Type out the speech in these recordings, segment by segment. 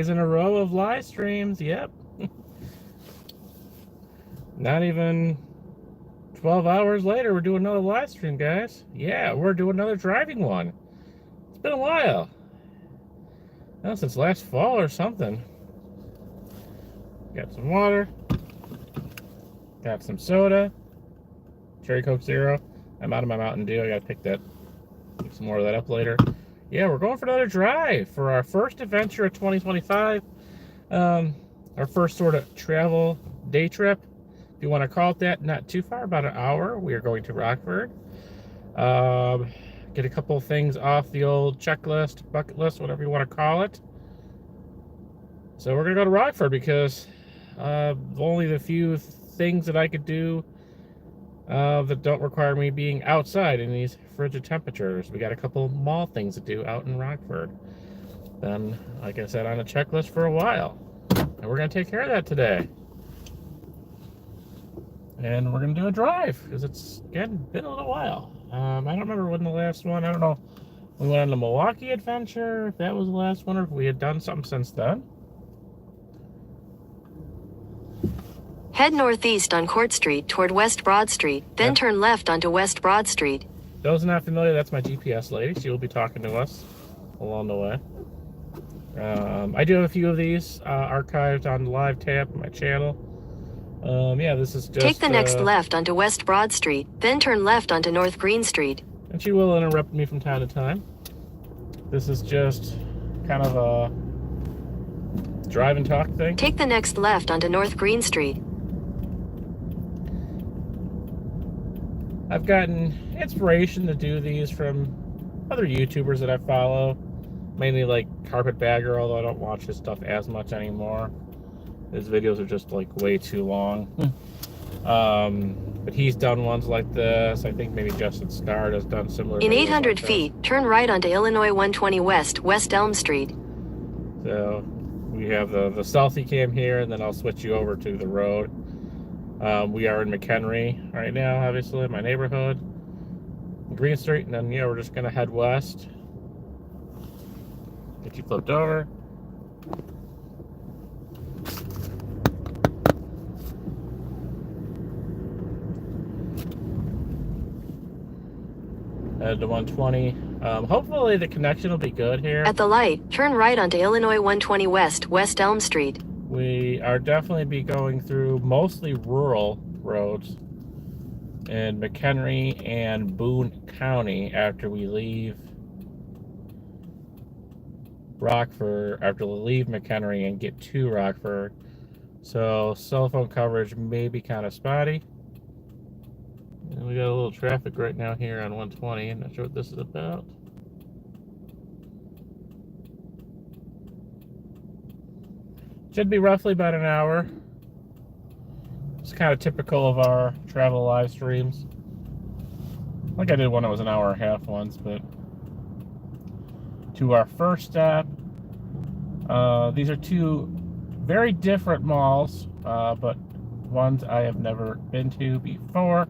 days in a row of live streams. Yep. Not even 12 hours later, we're doing another live stream, guys. Yeah, we're doing another driving one. It's been a while. Well, since last fall or something. Got some water. Got some soda. Cherry Coke Zero. I'm out of my Mountain Dew. I gotta pick some more of that up later. Yeah, we're going for another drive for our first adventure of 2025. Our first sort of travel day trip, if you want to call it that. Not too far, about an hour. We are going to Rockford. Get a couple things off the old checklist, bucket list, whatever you want to call it. So we're going to go to Rockford because only the few things that I could do that don't require me being outside in these frigid temperatures. We got a couple mall things to do out in Rockford. Then, like I said, on a checklist for a while. And we're going to take care of that today. And we're going to do a drive because it's, again, been a little while. I don't remember when the last one, I don't know, we went on the Milwaukee adventure, if that was the last one, or if we had done something since then. Head northeast on Court Street toward West Broad Street, then turn left onto West Broad Street. Those not familiar, that's my GPS lady. She will be talking to us along the way. I do have a few of these archived on the live tab on my channel. Yeah, this is just... Take the next left onto West Broad Street, then turn left onto North Green Street. And she will interrupt me from time to time. This is just kind of a drive and talk thing. Take the next left onto North Green Street. I've gotten inspiration to do these from other YouTubers that I follow. Mainly like Carpetbagger, although I don't watch his stuff as much anymore. His videos are just like way too long. But he's done ones like this. I think maybe Justin Scard has done similar. In 800 like feet, turn right onto Illinois 120 West, West Elm Street. So we have the selfie cam here, and then I'll switch you over to the road. We are in McHenry right now, obviously, in my neighborhood. Green Street, and then, yeah, we're just going to head west. Get you flipped over. Head to 120. Hopefully the connection will be good here. At the light, turn right onto Illinois 120 West, West Elm Street. We are definitely be going through mostly rural roads in McHenry and Boone County after we leave Rockford, after we leave McHenry and get to Rockford. So cell phone coverage may be kind of spotty. And we got a little traffic right now here on 120. I'm not sure what this is about. Should be roughly about an hour. It's kind of typical of our travel live streams. Like I did one that was an hour and a half once, but to our first stop. These are two very different malls, but ones I have never been to before.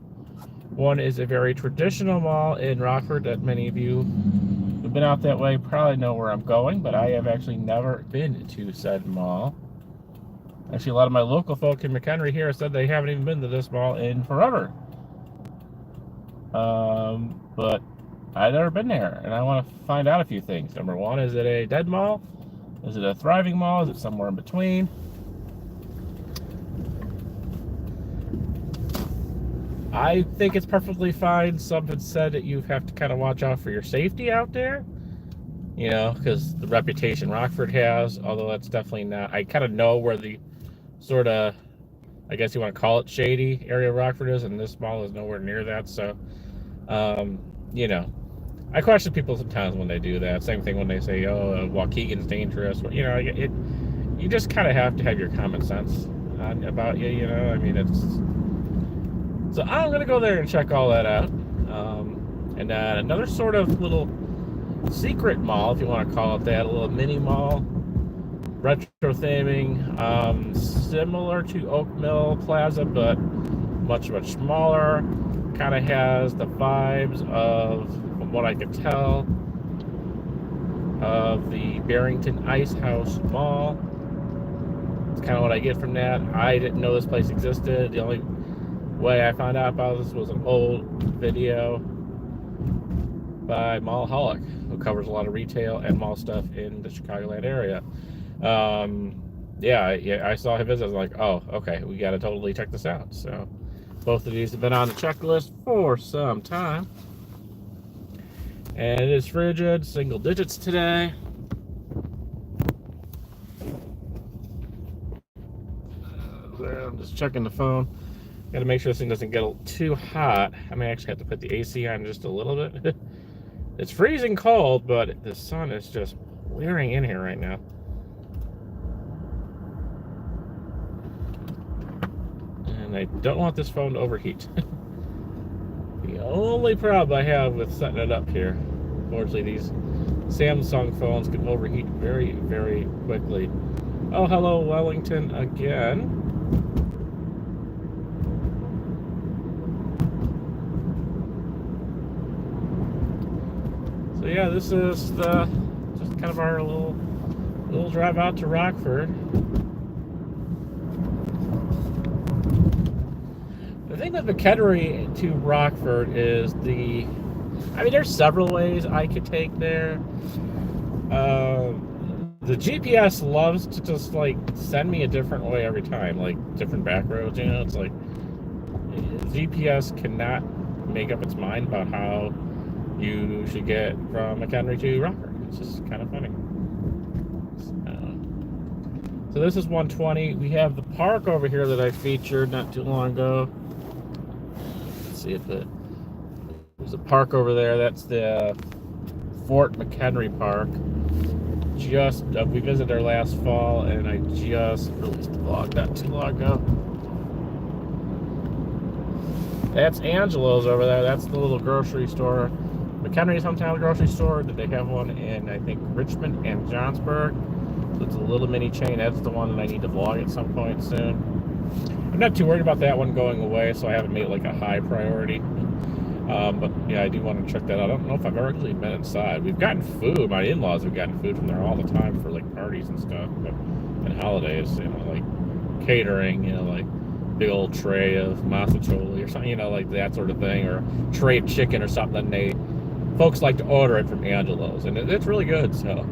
One is a very traditional mall in Rockford that many of you who've been out that way probably know where I'm going, but I have actually never been to said mall. Actually, a lot of my local folk in McHenry here said they haven't even been to this mall in forever. But I've never been there, and I want to find out a few things. Number one, is it a dead mall? Is it a thriving mall? Is it somewhere in between? I think it's perfectly fine. Some have said that you have to kind of watch out for your safety out there. You know, because the reputation Rockford has, although that's definitely not... I kind of know where the sort of, I guess you want to call it, shady area of Rockford is, and this mall is nowhere near that. So, you know, I question people sometimes when they do that. Same thing when they say, oh, Waukegan's dangerous. You know, you just kind of have to have your common sense about you, you know. I mean, it's... So I'm going to go there and check all that out. And another sort of little secret mall, if you want to call it that, a little mini mall, retro theming, similar to Oak Mill Plaza, but much smaller. Kind of has the vibes of, from what I could tell, of the Barrington Ice House Mall. It's kind of what I get from that. I didn't know this place existed. The only way I found out about this was an old video by Mallholic, who covers a lot of retail and mall stuff in the Chicagoland area. Yeah, I saw him visit. I was like, oh, okay, we got to totally check this out. So both of these have been on the checklist for some time. And it is Frigid, single digits today. I'm just checking the phone. Got to make sure this thing doesn't get too hot. I may actually have to put the AC on just a little bit. It's freezing cold, but the sun is just blaring in here right now. And I don't want this phone to overheat. The only problem I have with setting it up here, unfortunately, these Samsung phones can overheat very, very quickly. Oh, hello, Wellington again. So yeah, this is just kind of our little drive out to Rockford. The thing with McHenry to Rockford is there's several ways I could take there. The GPS loves to just like send me a different way every time, like different back roads, you know. It's like GPS cannot make up its mind about how you should get from McHenry to Rockford. It's just kind of funny. So this is 120. We have the park over here that I featured not too long ago. Let's see if there's a park over there. That's the Fort McHenry Park. We visited there last fall, and I just released the vlog not too long ago. That's Angelo's over there. That's the little grocery store. McHenry's hometown grocery store. Did they have one in, I think, Richmond and Johnsburg? So it's a little mini chain. That's the one that I need to vlog at some point soon. I'm not too worried about that one going away, so I haven't made it like a high priority. But yeah, I do want to check that out. I don't know if I've ever actually been inside. We've gotten food. My in-laws have gotten food from there all the time for like parties and stuff, and holidays. You know, like catering. You know, like big old tray of mazzacholi or something. You know, like that sort of thing, or a tray of chicken or something. And folks like to order it from Angelo's, and it's really good. So.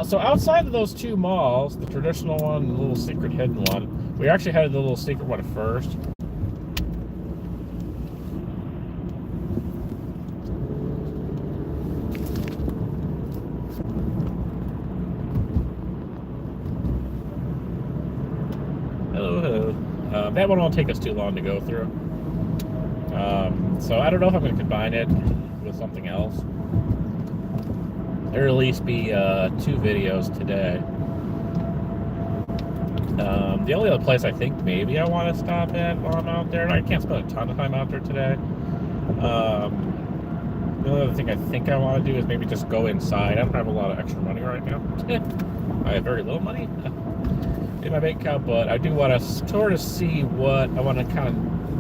So outside of those two malls, the traditional one and the little secret hidden one, we actually had the little secret one first. Hello. That one won't take us too long to go through. So I don't know if I'm going to combine it with something else. There'll at least be 2 videos today. The only other place I think maybe I want to stop at while I'm out there, and I can't spend a ton of time out there today. The only other thing I think I want to do is maybe just go inside. I don't have a lot of extra money right now. I have very little money in my bank account, but I do want to sort of see what I want to kind of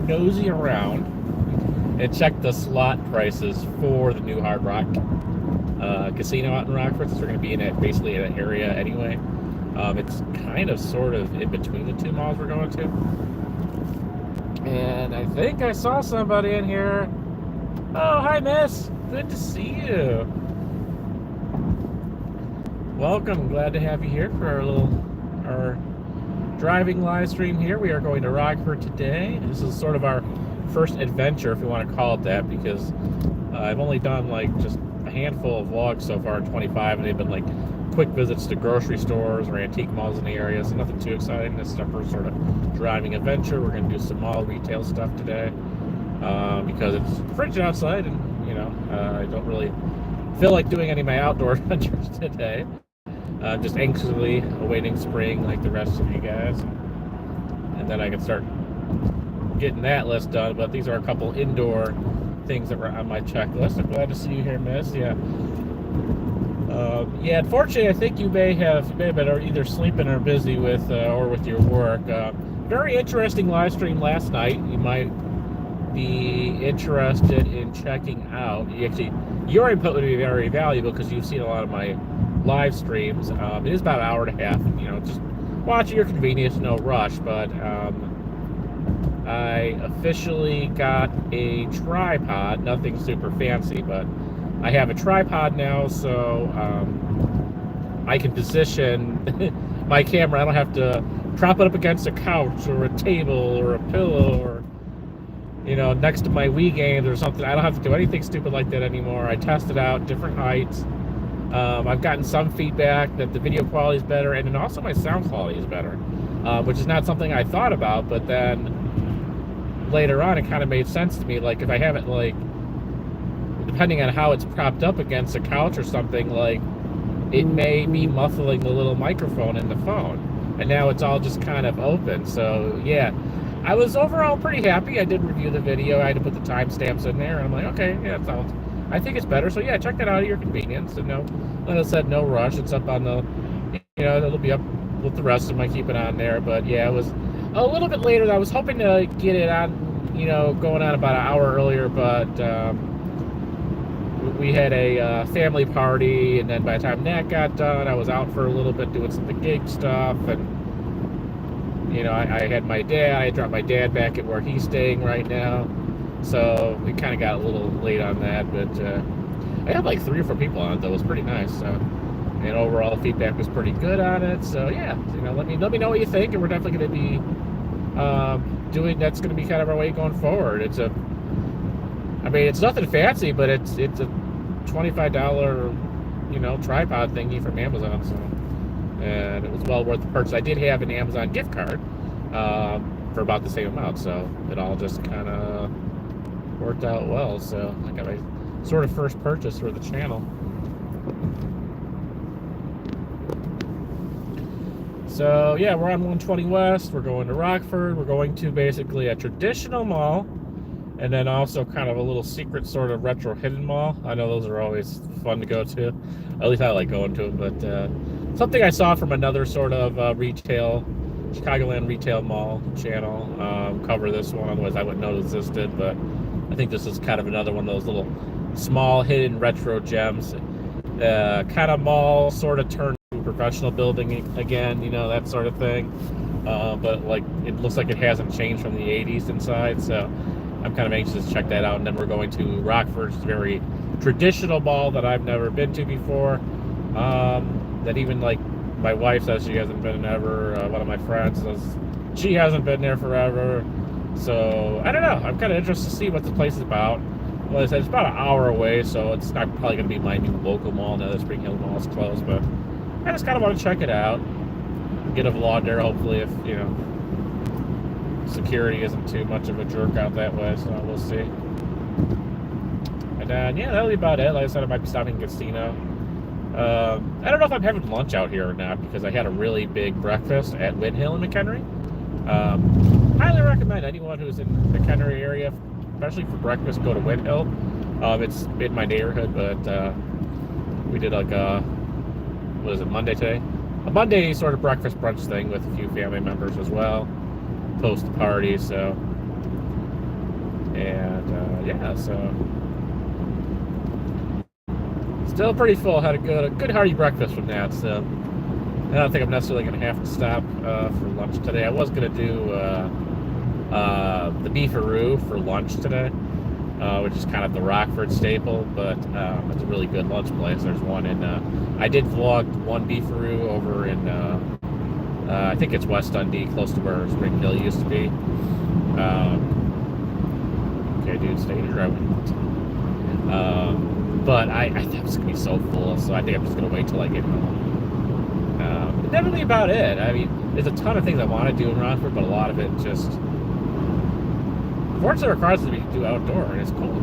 nosy around and check the slot prices for the new Hard Rock casino out in Rockford, since we're going to be in it basically in an area anyway. It's kind of sort of in between the two malls we're going to. And I think I saw somebody in here. Oh, hi, miss. Good to see you. Welcome. Glad to have you here for our driving live stream here. We are going to Rockford today. This is sort of our first adventure, if you want to call it that, because I've only done like just a handful of vlogs so far in 25, and they've been like quick visits to grocery stores or antique malls in the area, so nothing too exciting. This is our first sort of driving adventure. We're going to do some mall retail stuff today because it's frigid outside, and you know, I don't really feel like doing any of my outdoor adventures today. Just anxiously awaiting spring like the rest of you guys, and then I can start getting that list done. But these are a couple indoor things that were on my checklist. I'm glad to see you here, miss. Yeah. Yeah, unfortunately, I think you may have been either sleeping or busy with or with your work. Very interesting live stream last night. You might be interested in checking out, your input would be very valuable because you've seen a lot of my live streams. It is about an hour and a half, just watch at your convenience, no rush. But I officially got a tripod, nothing super fancy, but I have a tripod now, so I can position my camera. I don't have to prop it up against a couch or a table or a pillow or next to my Wii games or something. I don't have to do anything stupid like that anymore. I tested out different heights. I've gotten some feedback that the video quality is better, and then also my sound quality is better, which is not something I thought about, but then later on it kind of made sense to me. Like, if I have it, like, depending on how it's propped up against a couch or something, like, it may be muffling the little microphone in the phone, and now it's all just kind of open. So yeah, I was overall pretty happy. I did review the video. I had to put the timestamps in there, and I'm like, okay, yeah, I think it's better. So yeah, check that out at your convenience. And like I said, no rush. It's up on the, it'll be up with the rest of them. I keep it on there. But yeah, it was a little bit later. I was hoping to get it on, going on about an hour earlier, but we had a family party, and then by the time that got done, I was out for a little bit doing some of the gig stuff, and I had my dad. I dropped my dad back at where he's staying right now, so we kind of got a little late on that. But I had like 3 or 4 people on it, though. It was pretty nice. So, and overall feedback was pretty good on it. So yeah, let me know what you think, and we're definitely going to be that's going to be kind of our way going forward. It's nothing fancy, but it's a $25 tripod thingy from Amazon. So, and it was well worth the purchase. I did have an Amazon gift card for about the same amount, so it all just kind of worked out well. So I got my sort of first purchase for the channel. So yeah, we're on 120 West. We're going to Rockford. We're going to basically a traditional mall, and then also kind of a little secret sort of retro hidden mall. I know those are always fun to go to. At least I like going to them. But something I saw from another sort of Chicagoland retail mall channel cover this one. Otherwise I wouldn't know it existed. But I think this is kind of another one of those little small hidden retro gems. Kind of mall sort of turned professional building again, that sort of thing. But like, it looks like it hasn't changed from the 80s inside, so I'm kind of anxious to check that out. And then we're going to Rockford's very traditional mall that I've never been to before, that even like my wife says she hasn't been ever. One of my friends says she hasn't been there forever. So I don't know, I'm kind of interested to see what the place is about. Well, I said it's about an hour away, so it's not probably going to be my new local mall now that Spring Hill Mall is closed, but I just kind of want to check it out, get a vlog there, hopefully, if, security isn't too much of a jerk out that way, so we'll see. And then, yeah, that'll be about it. Like I said, I might be stopping in Casino. I don't know if I'm having lunch out here or not, because I had a really big breakfast at Windhill in McHenry. Highly recommend anyone who's in the McHenry area, especially for breakfast, go to Windhill. It's in my neighborhood, but we did like what is it, Monday today? A Monday sort of breakfast brunch thing with a few family members as well. Post the party, so. And yeah, so. Still pretty full. Had a good hearty breakfast from that, so. I don't think I'm necessarily going to have to stop for lunch today. I was going to do the beefaroo for lunch today, which is kind of the Rockford staple, but it's a really good lunch place. There's one in, I did vlog one beefaroo over in, I think it's West Dundee, close to where Spring Hill used to be. Okay, dude, stay in your driveway. But I think it's going to be so full, so I think I'm just going to wait till I get home. But that's really about it. I mean, there's a ton of things I want to do in Rockford, but a lot of it just, fortunately, requires me to do outdoor, and it's cold.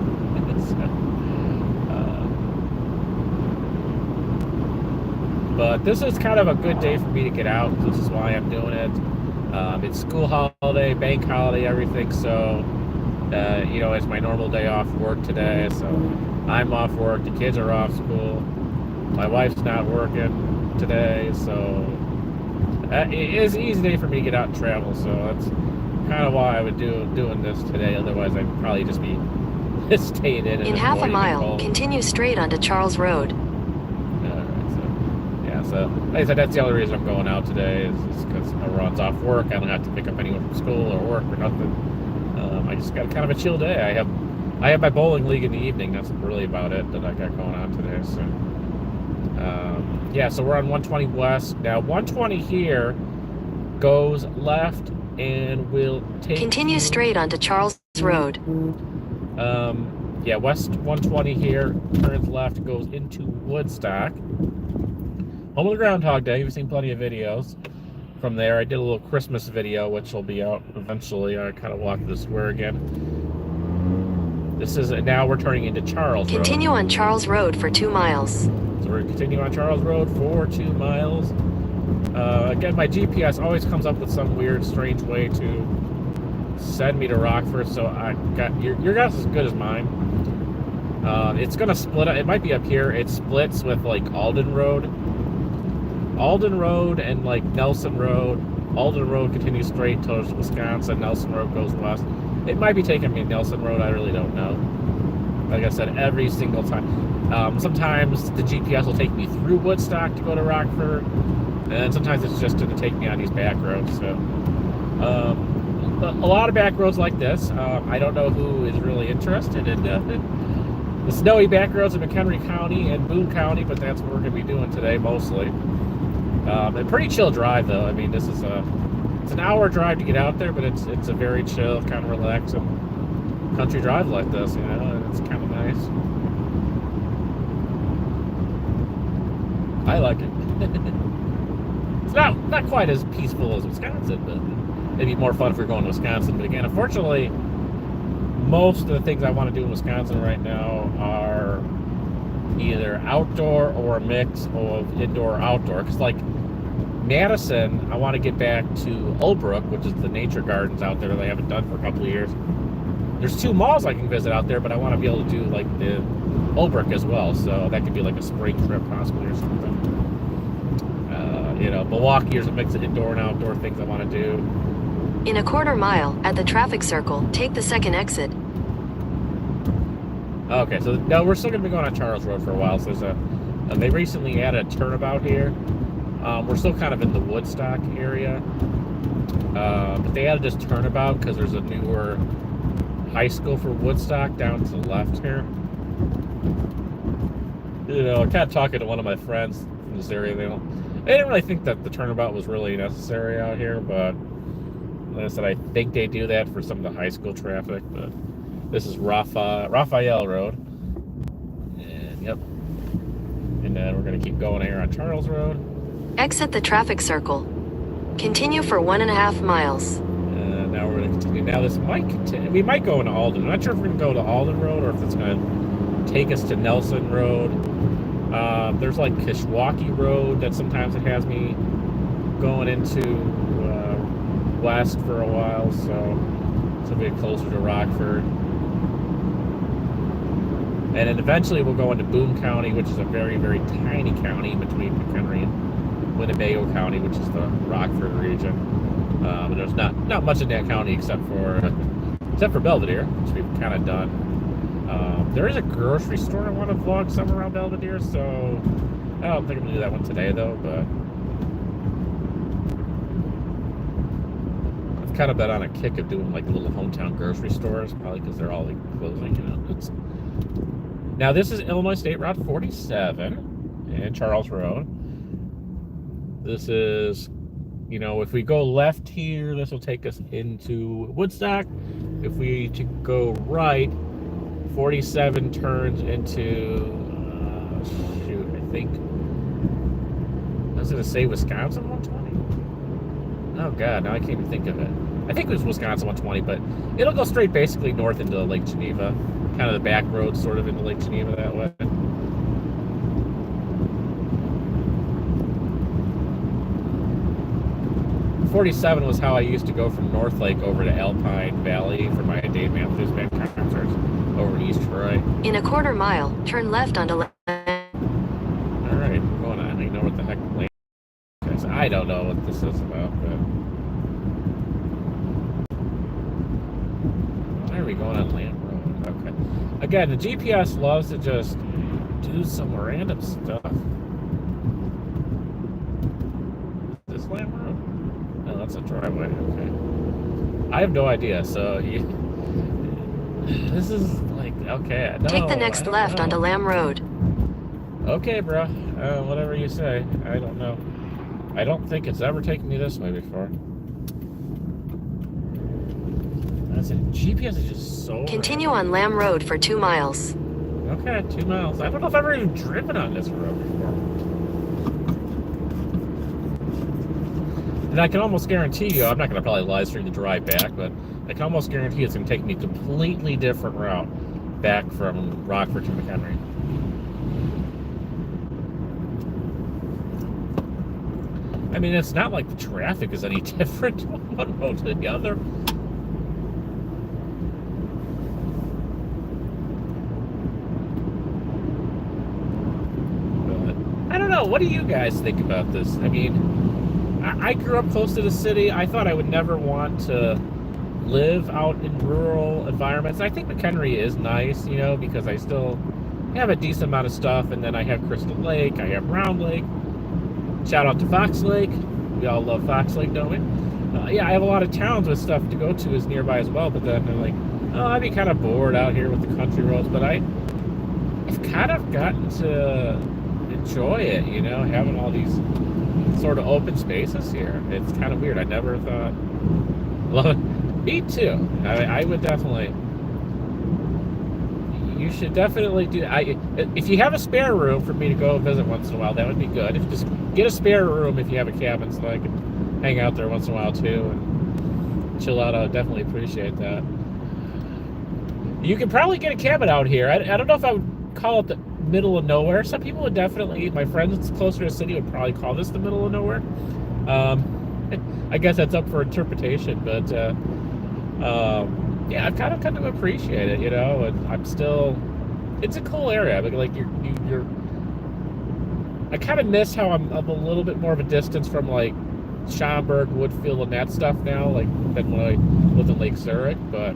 But this is kind of a good day for me to get out. This is why I'm doing it. It's school holiday, bank holiday, everything. So, it's my normal day off work today. So I'm off work. The kids are off school. My wife's not working today. So it is an easy day for me to get out and travel. So kind of why I would doing this today. Otherwise, I'd probably just be staying in. In half a mile, continue straight onto Charles Road. So like I said, that's the only reason I'm going out today is because everyone's off work. I don't have to pick up anyone from school or work or nothing. I just got kind of a chill day. I have my bowling league in the evening. That's really about it that I got going on today. So yeah, so we're on 120 West now. 120 here goes left and will take. Continue straight onto Charles Road. Yeah, West 120 here turns left, goes into Woodstock. Home of the Groundhog Day. You've seen plenty of videos from there. I did a little Christmas video, which will be out eventually. I kind of walked the square again. This is now we're turning into Charles Road. Continue on Charles Road for 2 miles. So we're going to continue on Charles Road for 2 miles. Again, my GPS always comes up with some weird, strange way to send me to Rockford. So I got your guess is as good as mine. It's going to split. It might be up here. It splits with like Alden Road and like Nelson Road. Alden Road continues straight towards Wisconsin. Nelson Road goes west. It might be taking me Nelson Road. I really don't know. Like I said, every single time. Sometimes the GPS will take me through Woodstock to go to Rockford, and sometimes it's just going to take me on these back roads. So a lot of back roads like this. I don't know who is really interested in the snowy back roads in McHenry County and Boone County, but that's what we're going to be doing today mostly. A pretty chill drive though. I mean, this is it's an hour drive to get out there, but it's a very chill, kind of relaxing country drive like this. You know, and it's kind of nice. I like it. It's not quite as peaceful as Wisconsin, but maybe more fun if we're going to Wisconsin. But again, unfortunately, most of the things I want to do in Wisconsin right now are either outdoor or a mix of indoor or outdoor. Because like Madison, I want to get back to Old Brook, which is the nature gardens out there that I haven't done for a couple of years. There's 2 malls I can visit out there, but I want to be able to do like the Old Brook as well. So that could be like a spring trip possibly or something. You know, Milwaukee is a mix of indoor and outdoor things I want to do. In a 1/4 mile, at the traffic circle, take the second exit. Okay, so no, we're still going to be going on Charles Road for a while. So there's they recently added a turnabout here. We're still kind of in the Woodstock area. But they added this turnabout because there's a newer high school for Woodstock down to the left here. You know, kind of talking to one of my friends from this area, they didn't really think that the turnabout was really necessary out here, but like I said, I think they do that for some of the high school traffic. But this is Raphael Road, and yep, and then we're going to keep going here on Charles Road. Exit the traffic circle. Continue for 1.5 miles. Now we're going to continue. Now this might continue. We might go into Alden. I'm not sure if we're going to go to Alden Road or if it's going to take us to Nelson Road. There's like Kishwaukee Road that sometimes it has me going into west for a while, so it's a bit closer to Rockford. And then eventually we'll go into Boone County, which is a very, very tiny county between McHenry and Winnebago County, which is the Rockford region. But there's not much in that county except for Belvedere, which we've kind of done. There is a grocery store I want to vlog somewhere around Belvedere, so I don't think I'm gonna do that one today though. But I've kind of been on a kick of doing like little hometown grocery stores, probably because they're all like closing. You know, now this is Illinois State Route 47 and Charles Road. This is, you know, if we go left here, this will take us into Woodstock. If we to go right, 47 turns into, shoot, I think, I was going to say Wisconsin 120? Oh, God, now I can't even think of it. I think it was Wisconsin 120, but it'll go straight basically north into Lake Geneva, kind of the back road sort of into Lake Geneva that way. 47 was how I used to go from North Lake over to Alpine Valley for my Dave Matthews Band concerts over in East Troy. In a 1/4 mile, turn left onto Alright, we're going on. I know what the heck the lane is. I don't know what this is about, but Why are we going on Lamb Road? Okay. Again, the GPS loves to just do some random stuff. Is this Lamb Road? No, that's a driveway. Okay. I have no idea. So this is like, okay. No, Take the next left onto Lamb Road. Okay, bro. Whatever you say. I don't know. I don't think it's ever taken me this way before. That's it. GPS is just so... Continue on Lamb Road for 2 miles. Okay, 2 miles. I don't know if I've ever even driven on this road before. And I can almost guarantee you, I'm not going to probably live stream the drive back, but I can almost guarantee it's going to take me a completely different route back from Rockford to McHenry. I mean, it's not like the traffic is any different from one road to the other. But I don't know. What do you guys think about this? I mean, I grew up close to the city. I thought I would never want to live out in rural environments. I think McHenry is nice, you know, because I still have a decent amount of stuff. And then I have Crystal Lake. I have Round Lake. Shout out to Fox Lake. We all love Fox Lake, don't we? Yeah, I have a lot of towns with stuff to go to is nearby as well, but then I'm like, oh, I'd be kind of bored out here with the country roads, but I've kind of gotten to enjoy it, you know, having all these sort of open spaces here. It's kind of weird. I never thought... Love it. Me too. I would definitely... You should definitely do. If you have a spare room for me to go visit once in a while, that would be good. If just get a spare room if you have a cabin, so I can hang out there once in a while too and chill out. I would definitely appreciate that. You could probably get a cabin out here. I don't know if I would call it the middle of nowhere. Some people would definitely. My friends closer to the city would probably call this the middle of nowhere. I guess that's up for interpretation, but. Yeah, I've kind of come to appreciate it, you know, and I'm still, it's a cool area, but like you're I kind of miss how I'm a little bit more of a distance from like Schaumburg, Woodfield, and that stuff now, like than when I lived in Lake Zurich, but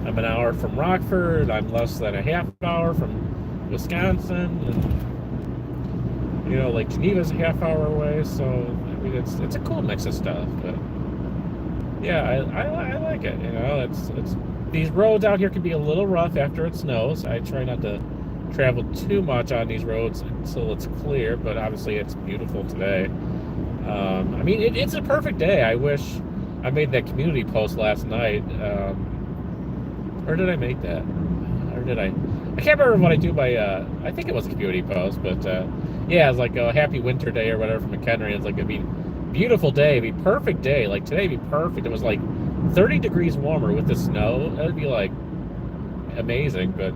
I'm an hour from Rockford, I'm less than a half hour from Wisconsin, and, you know, Lake Geneva's a half hour away, so, I mean, it's a cool mix of stuff, but... Yeah, I like it, you know, it's these roads out here can be a little rough after it snows. I try not to travel too much on these roads until it's clear, but obviously it's beautiful today. I mean, it's a perfect day. I wish I made that community post last night. Or did I make that? Or did I can't remember what I do by, I think it was a community post, but yeah, it's like a happy winter day or whatever from McHenry. It's like, I mean, beautiful day, it'd be perfect day. Like today would be perfect. It was like 30 degrees warmer with the snow. That would be like amazing, but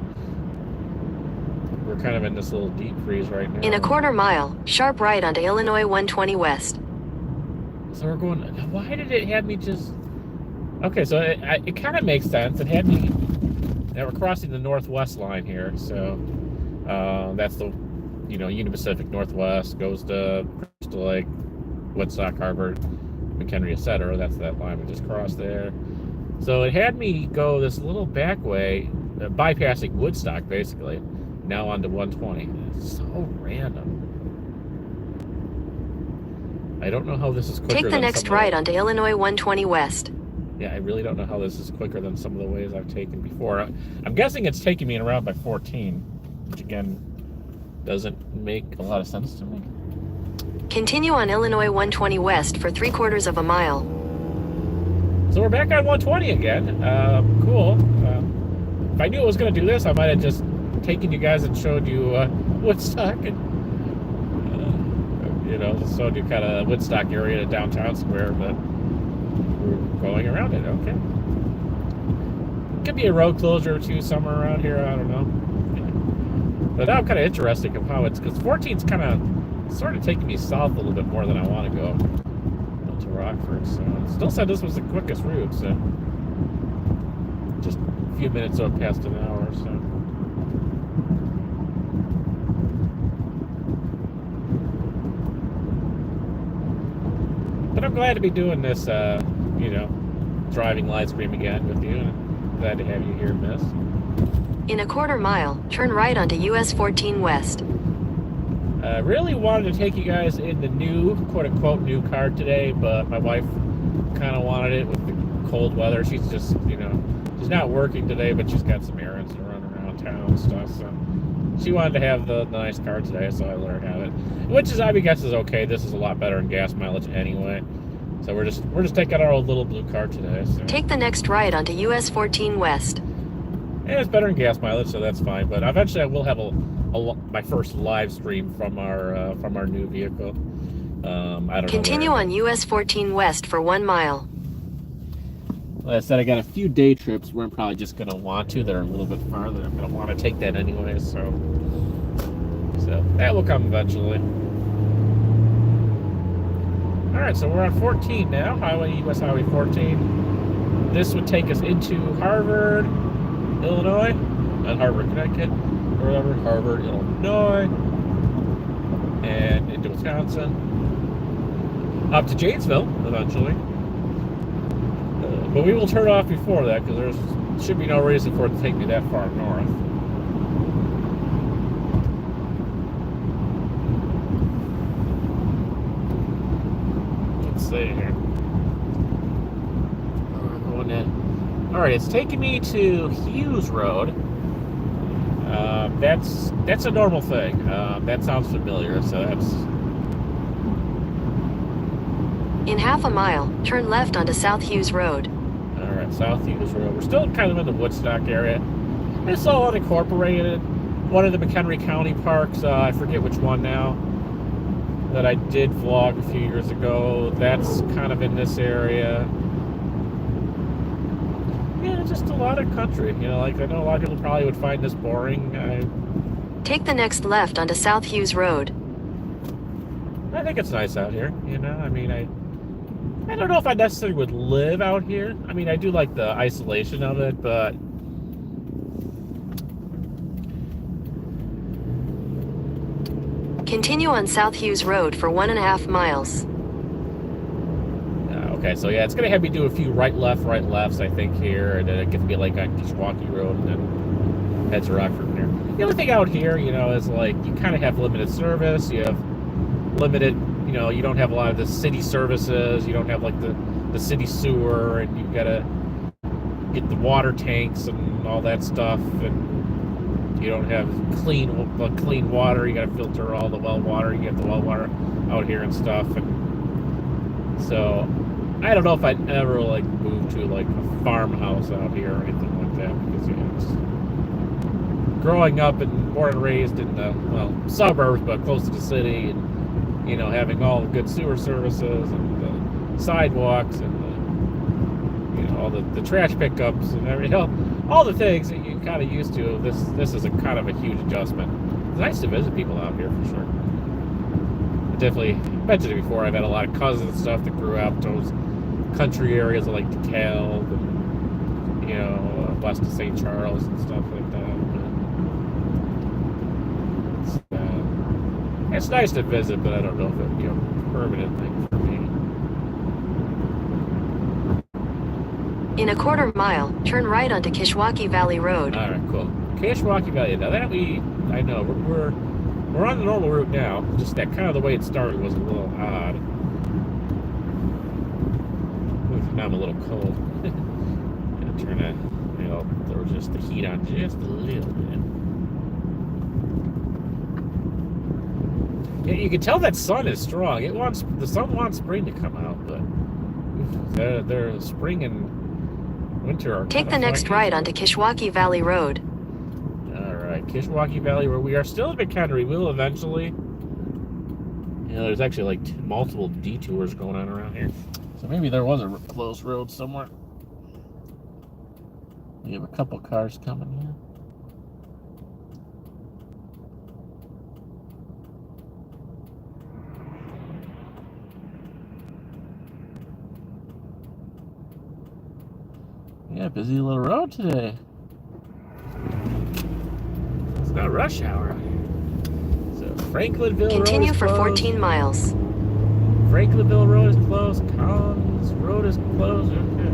we're kind of in this little deep freeze right now. In a quarter mile, sharp right onto Illinois 120 West. So we're going, why did it have me just... Okay, so it kind of makes sense. It had me... Now we're crossing the Northwest line here, so that's the, you know, Union Pacific Northwest, goes to Crystal Lake, Woodstock, Harvard, McHenry, etc. That's that line we just crossed there. So it had me go this little back way, bypassing Woodstock, basically, now onto 120. It's so random. I don't know how this is quicker. Take the next right onto Illinois 120 West. Yeah, I really don't know how this is quicker than some of the ways I've taken before. I'm guessing it's taking me around by 14, which again doesn't make a lot of sense to me. Continue on Illinois 120 West for 3/4 of a mile. So we're back on 120 again. Cool. If I knew it was going to do this, I might have just taken you guys and showed you Woodstock and, you know, showed you kind of Woodstock area, downtown square, but we're going around it. Okay. Could be a road closure or two somewhere around here. I don't know. But now I'm kind of interested of how it's, because 14's kind of sort of taking me south a little bit more than I want to go to Rockford. So still said this was the quickest route, so just a few minutes up past an hour. So but I'm glad to be doing this, you know, driving live stream again with you. glad to have you here, miss. In a quarter mile, turn right onto US 14 West. I really wanted to take you guys in the new, quote-unquote, new car today, but my wife kind of wanted it with the cold weather. She's just, you know, she's not working today, but she's got some errands to run around town and stuff, so she wanted to have the nice car today, so I let her have it. Which is, I guess, is okay. This is a lot better in gas mileage anyway. So we're just taking our old little blue car today. So. Take the next right onto US 14 West. And it's better in gas mileage, so that's fine. But eventually, I will have my first live stream from our new vehicle. I don't Continue know. on US 14 West for 1 mile. Like I said, I got a few day trips where I'm probably just gonna want to. They're a little bit farther. I'm gonna want to take that anyway. So that will come eventually. All right, so we're on 14 now, US Highway 14. This would take us into Harvard, Illinois, not Harvard, Connecticut, or whatever, Harvard, Illinois, and into Wisconsin, up to Janesville eventually. But we will turn off before that because there should be no reason for it to take me that far north. See here. Going in. All right, it's taking me to Hughes Road. That's a normal thing. That sounds familiar, so that's. In half a mile, turn left onto South Hughes Road. All right, South Hughes Road. We're still kind of in the Woodstock area. It's all unincorporated. One of the McHenry County parks. I forget which one now. That I did vlog a few years ago. That's kind of in this area. Yeah, just a lot of country. You know, like I know a lot of people probably would find this boring. Take the next left onto South Hughes Road. I think it's nice out here. You know, I mean, I don't know if I necessarily would live out here. I mean, I do like the isolation of it, but. Continue on South Hughes Road for 1.5 miles. Okay, so yeah, it's going to have me do a few right lefts, I think, here, and then it gets me like on Kishwaukee Road, and then head to Rockford from there. The only thing out here, you know, is like you kind of have limited service, you have limited, you know, you don't have a lot of the city services, you don't have like the city sewer, and you've got to get the water tanks and all that stuff, and you don't have clean water. You got to filter all the well water. You get the well water out here and stuff. And so I don't know if I'd ever like move to like a farmhouse out here or anything like that, because you know, it's growing up and born and raised in the suburbs, but close to the city, and you know, having all the good sewer services and the sidewalks and all the trash pickups and everything, all the things that you kind of used to. This is a kind of a huge adjustment. It's nice to visit people out here for sure. I definitely mentioned it before. I've had a lot of cousins and stuff that grew up those country areas like DeKalb and you know west of St. Charles and stuff like that. It's nice to visit, but I don't know if it would be a permanent thing for me. In a quarter mile, turn right onto Kishwaukee Valley Road. All right, cool. Kishwaukee Valley. Now that I know we're on the normal route now. Just that kind of the way it started was a little odd. Ooh, now I'm a little cold. Gonna turn that, you know, throw just the heat on just a little bit. Yeah, you can tell that sun is strong. The sun wants spring to come out, but they're spring and winter are. Take the next right onto Kishwaukee Valley Road. All right, Kishwaukee Valley Road. We are still in McHenry. We will eventually. You know, there's actually like multiple detours going on around here, so maybe there was a close road somewhere. We have a couple cars coming here. Yeah, busy little road today. It's not rush hour. So Franklinville Continue Road is for closed. 14 miles. Franklinville Road is closed. Collins Road is closed. Okay.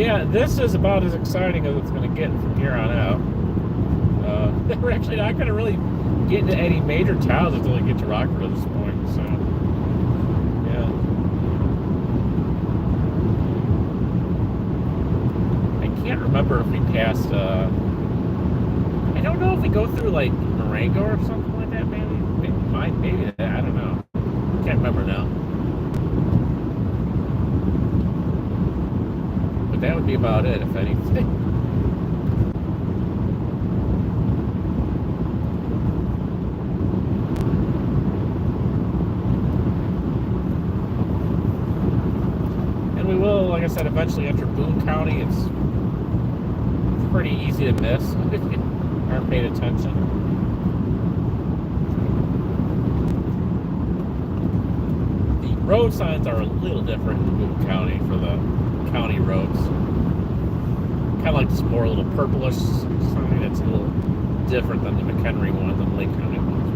Yeah, this is about as exciting as it's going to get from here on out. We're actually not going to really get into any major towns until we get to Rockford at this point. So, yeah. I can't remember if we passed. I don't know if we go through like Marengo or something like that. Maybe that. I don't know. Can't remember now. But that would be about it, if anything. And we will, like I said, eventually enter Boone County. It's pretty easy to miss if you aren't paying attention. The road signs are a little different in Boone County for the county roads. Kind of like this more little purplish sign. It's a little different than the McHenry ones and Lake County ones.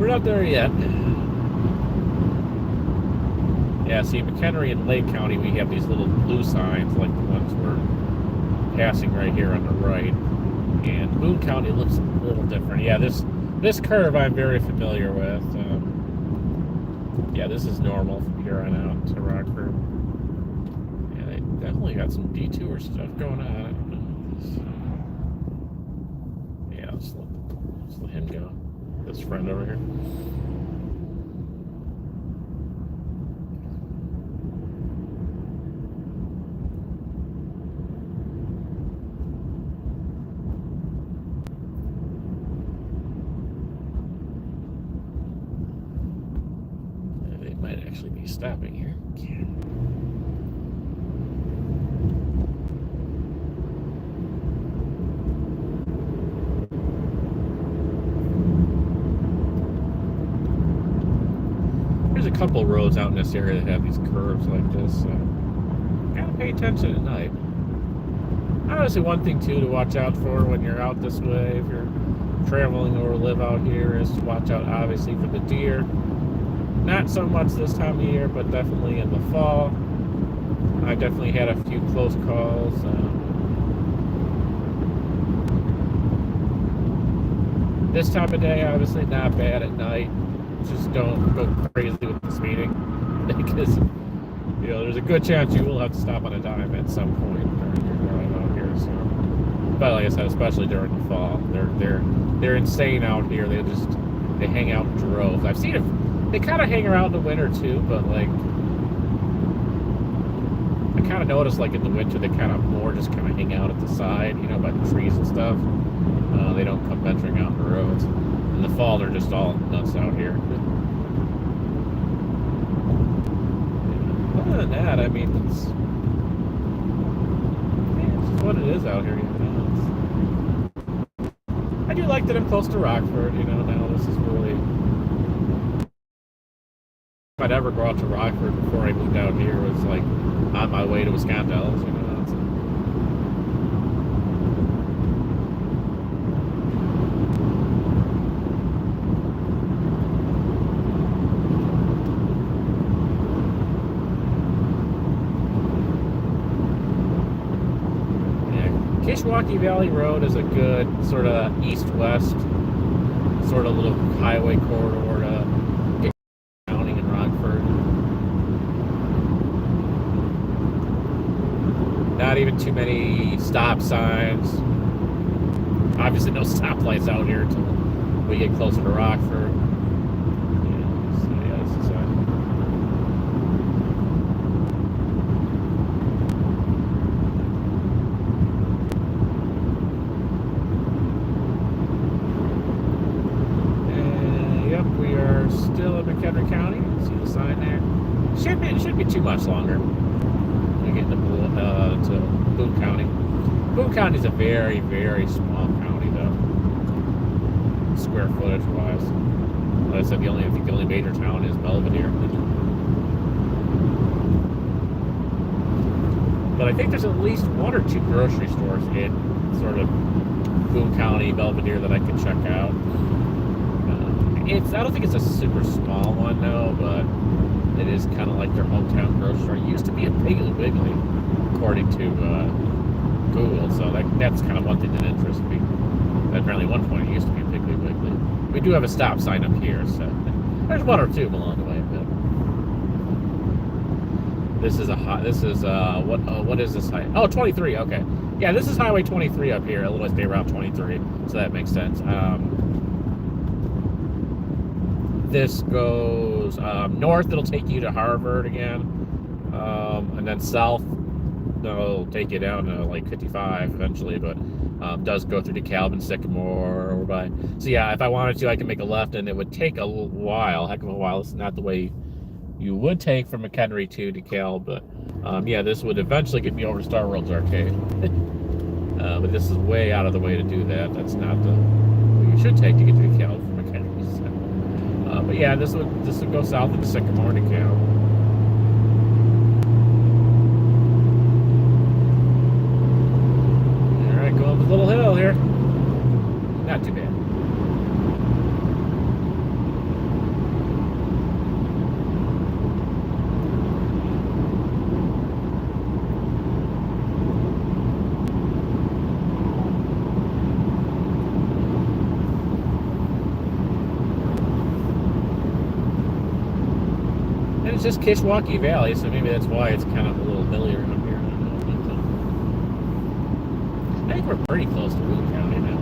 We're not there yet. Yeah, see, McHenry and Lake County, we have these little blue signs like the ones we're passing right here on the right. And Boone County looks a little different. Yeah, this curve I'm very familiar with. Yeah, this is normal from here on out to Rockford. Yeah, they definitely got some detour stuff going on. Yeah, let's let him go. This friend over here. Actually be stopping here. There's a couple roads out in this area that have these curves like this, so gotta pay attention at night. Honestly, one thing too to watch out for when you're out this way, if you're traveling or live out here, is to watch out obviously for the deer. Not so much this time of year, but definitely in the fall. I definitely had a few close calls. This time of day, obviously not bad at night. Just don't go crazy with the speeding, because there's a good chance you will have to stop on a dime at some point during your drive out here. So, but like I said, especially during the fall, they're insane out here. They hang out in droves. I've seen it. They kind of hang around in the winter too, but like I kind of noticed like in the winter they kind of hang out at the side, by the trees and stuff. They don't come venturing out on the roads. In the fall they're just all nuts out here. Other than that, I mean, it's just what it is out here. I do like that I'm close to Rockford. Now this is really. If I'd ever go out to Rockford before I moved out here, was like on my way to Wisconsin. Yeah, Kishwaukee Valley Road is a good sort of east-west sort of little highway corridor to not even too many stop signs. Obviously no stoplights out here until we get closer to Rockford. So yeah, this is yep, we are still in McHenry County. See the sign there? It shouldn't be too much longer. We get to Boone County. Boone County is a very, very small county, though, square footage wise. Like I said, I think the only major town is Belvedere. But I think there's at least one or two grocery stores in sort of Boone County, Belvedere that I can check out. I don't think it's a super small one, though, but It is kind of like their hometown grocery store. It used to be a Piggly Wiggly, according to Google, so that's kind of one thing that interests me. Apparently at one point it used to be a Piggly Wiggly. We do have a stop sign up here, so there's one or two along the way, but this is what is this height? Oh, 23, okay. Yeah, this is Highway 23 up here, Illinois State Route 23, so that makes sense. This goes north, it'll take you to Harvard again, and then south, it'll take you down to like 55 eventually, but does go through DeKalb and Sycamore over by. So yeah, if I wanted to, I can make a left, and it would take a while, heck of a while. It's not the way you would take from McHenry to DeKalb, but yeah, this would eventually get me over to Star World's arcade. But this is way out of the way to do that. That's not the way you should take to get to DeKalb from McHenry. So. But yeah, this would go south into Sycamore and DeKalb. All right, going up a little hill here. Not too bad. It's just Kishwaukee Valley, so maybe that's why it's kind of a little hillier up here. I think we're pretty close to Boone County now.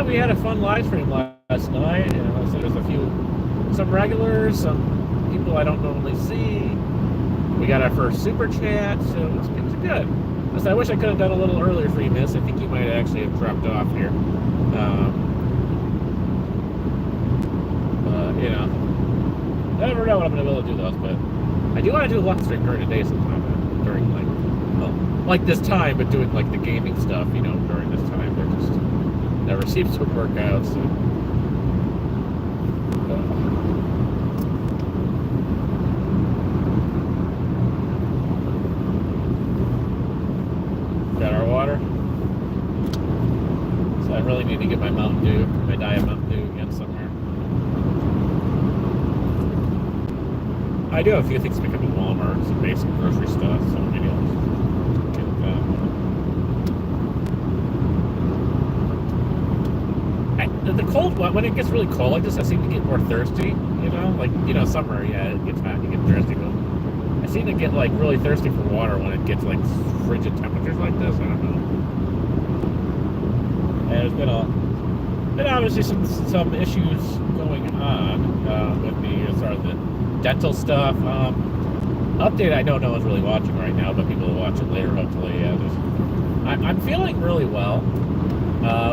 We had a fun live stream last night. You know, so there's some regulars, some people I don't normally see. We got our first super chat, so it was good. So I wish I could have done a little earlier for you, Miss. I think you might actually have dropped off here. You know, I never know when I'm going to be able to do those, but I do want to do a live stream during the day sometime. During like this time, but doing like the gaming stuff, you know, during this time. They're just never seems to work out, so got our water. So I really need to get my Mountain Dew, my Diet Mountain Dew again somewhere. I do have a few things to pick up at Walmart, some basic grocery stuff, so maybe I'll just get that. The cold, when it gets really cold like this, I seem to get more thirsty, you know? Like, you know, summer, yeah, it gets hot, you get thirsty, but I seem to get, like, really thirsty for water when it gets, like, frigid temperatures like this, I don't know. And there's been obviously some issues going on with me as far as the dental stuff. Update, I know no one's really watching right now, but people will watch it later, hopefully. Yeah, I'm feeling really well.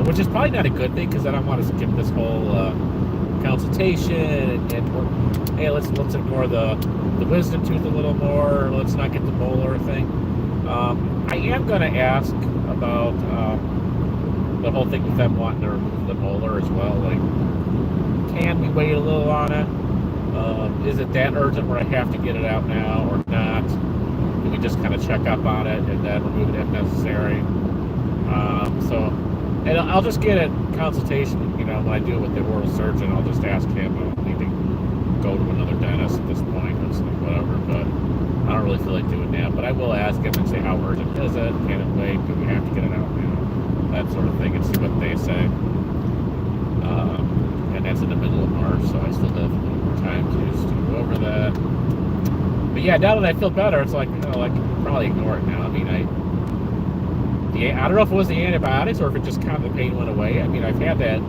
Which is probably not a good thing, because then I want to skip this whole consultation and hey, let's ignore the wisdom tooth a little more. Let's not get the molar thing. I am going to ask about the whole thing with them wanting to remove the molar as well. Like, can we wait a little on it? Is it that urgent where I have to get it out now or not? Do we just kind of check up on it and then remove it if necessary? And I'll just get a consultation, you know, when I do it with the oral surgeon. I'll just ask him. I don't need to go to another dentist at this point. It's like whatever, but I don't really feel like doing that. But I will ask him and say, how urgent is it? Can it wait? Do we have to get it out now? That sort of thing, and see what they say. And that's in the middle of March, so I still have a little more time to go over that. But yeah, now that I feel better, it's like, you know, like probably ignore it now. I mean, I don't know if it was the antibiotics or if it just kind of the pain went away. I mean, I've had that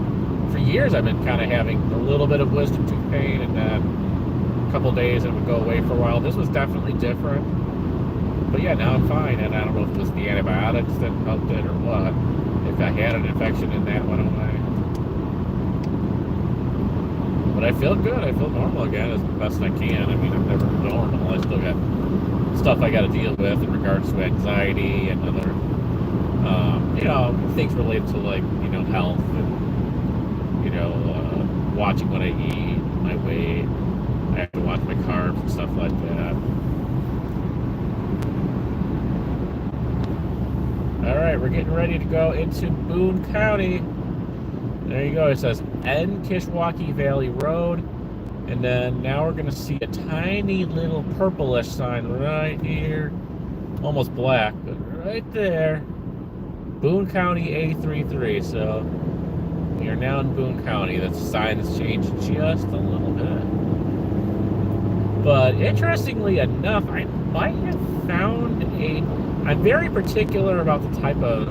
for years. I've been kind of having a little bit of wisdom tooth pain, and then a couple of days and it would go away for a while. This was definitely different. But yeah, now I'm fine, and I don't know if it was the antibiotics that helped it or what. if I had an infection and that went away. But I feel good. I feel normal again as best I can. I mean, I'm never normal. I still got stuff I got to deal with in regards to anxiety and other, things related to like, health and, watching what I eat, my weight. I have to watch my carbs and stuff like that. All right, we're getting ready to go into Boone County. There you go. It says N Kishwaukee Valley Road. And then now we're going to see a tiny little purplish sign right here. Almost black, but right there. Boone County A33. So we are now in Boone County. That sign has changed just a little bit. But interestingly enough, I might have found I'm very particular about the type of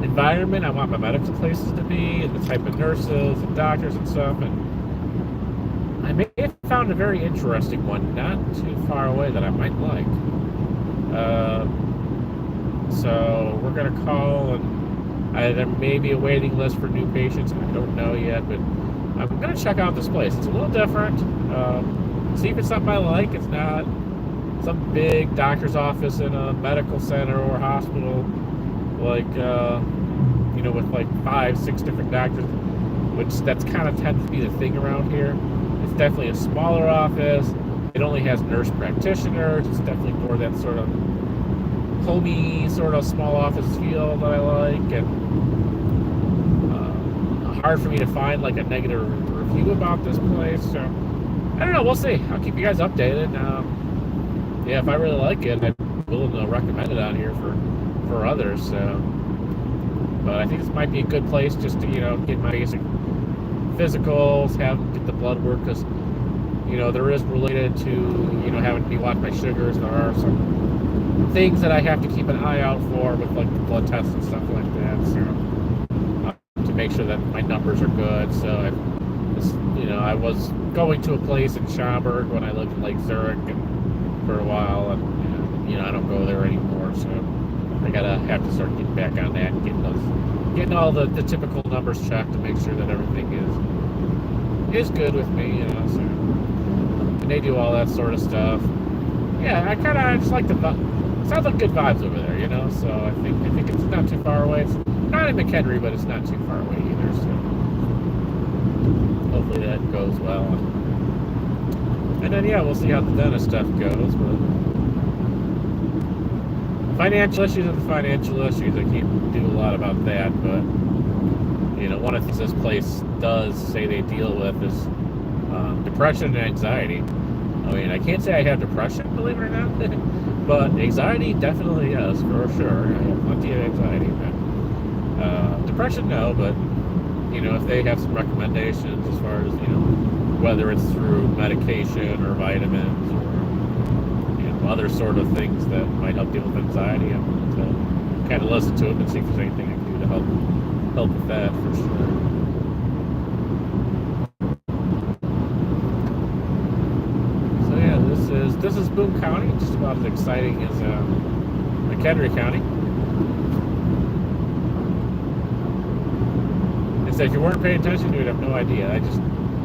environment I want my medical places to be, and the type of nurses and doctors and stuff. And I may have found a very interesting one not too far away that I might like. So we're going to call, and there may be a waiting list for new patients. I don't know yet, but I'm going to check out this place. It's a little different. See if it's something I like. It's not some big doctor's office in a medical center or hospital, like, with like 5-6 different doctors, which that's kind of tends to be the thing around here. It's definitely a smaller office. It only has nurse practitioners. It's definitely more that sort of homey, sort of small office feel that I like, and hard for me to find like a negative review about this place. So I don't know. We'll see. I'll keep you guys updated. If I really like it, I'm willing to recommend it on here for others. So, but I think this might be a good place just to get my basic physicals, get the blood work, because there is related to having to be watching my sugars. There are some things that I have to keep an eye out for with like the blood tests and stuff like that. So to make sure that my numbers are good. So I was going to a place in Schaumburg when I lived in Lake Zurich for a while, and I don't go there anymore. So I have to start getting back on that and getting all the typical numbers checked to make sure that everything is good with me. So and they do all that sort of stuff. Yeah, I kind of just like the sounds like good vibes over there, So I think it's not too far away. It's not in McHenry, but it's not too far away either. So hopefully that goes well. And then we'll see how the dentist stuff goes. But financial issues are the financial issues. I can't do a lot about that, but one of the things this place does say they deal with is depression and anxiety. I mean, I can't say I have depression, believe it or not, but anxiety definitely yes, for sure. I have plenty of anxiety. But, depression, no, but if they have some recommendations as far as whether it's through medication or vitamins or other sort of things that might help deal with anxiety, I'm willing to kind of listen to them and see if there's anything I can do to help with that for sure. So this is Boone County, just about as exciting as McHenry County. And so if you weren't paying attention, you'd have no idea.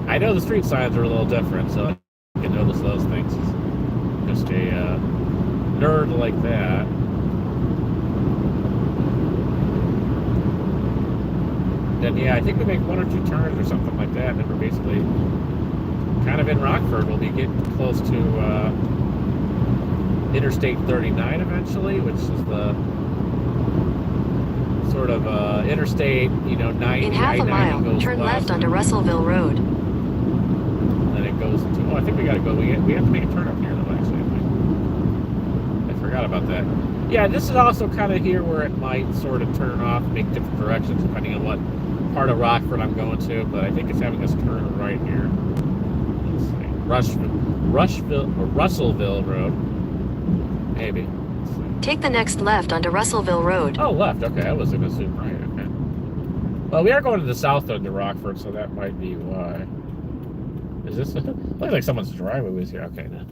I know the street signs are a little different, so I can notice those things. Just a nerd like that. Then I think we make 1 or 2 turns or something like that, and then we're basically kind of in Rockford. We'll be getting close to Interstate 39 eventually, which is the sort of interstate, 90. In half a mile, turn left onto Russellville Road. And then it goes into, I think we got to go, we have to make a turn up here though, actually. I forgot about that. Yeah, this is also kind of here where it might sort of turn off, make different directions depending on what part of Rockford I'm going to, but I think it's having us turn right here. Let's see. Russellville Road. Maybe. Take the next left onto Russellville Road. Oh, left. Okay, I was going to assume right. Okay. Well, we are going to the south end of Rockford, so that might be why. Is this? Looks like someone's driveway was here. Okay, now.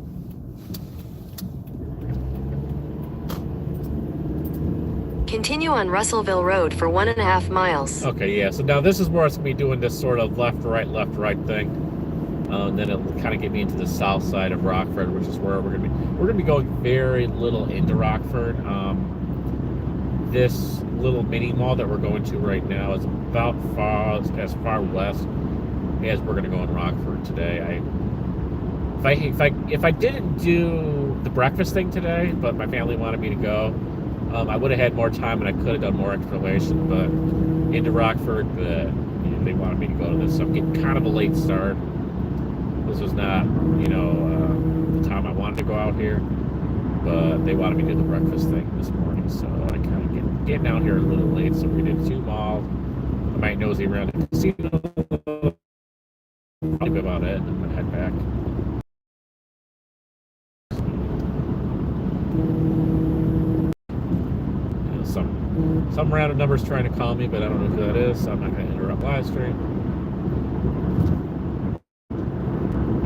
Continue on Russellville Road for 1.5 miles. Okay, yeah. So now this is where it's gonna be doing this sort of left, right thing. And then it'll kind of get me into the south side of Rockford, which is where we're gonna be. We're gonna be going very little into Rockford. This little mini mall that we're going to right now is about as far west as we're gonna go in Rockford today. If I didn't do the breakfast thing today, but my family wanted me to go, I would have had more time and I could have done more exploration. But into Rockford, they wanted me to go to this, so I'm getting kind of a late start. This was not, the time I wanted to go out here, but they wanted me to do the breakfast thing this morning, so I kind of get down here a little late. So we did 2 malls. I might nosy around the casino. Probably about it, and I'm gonna head back. Some random number's trying to call me, but I don't know who that is, so I'm not going to interrupt live stream.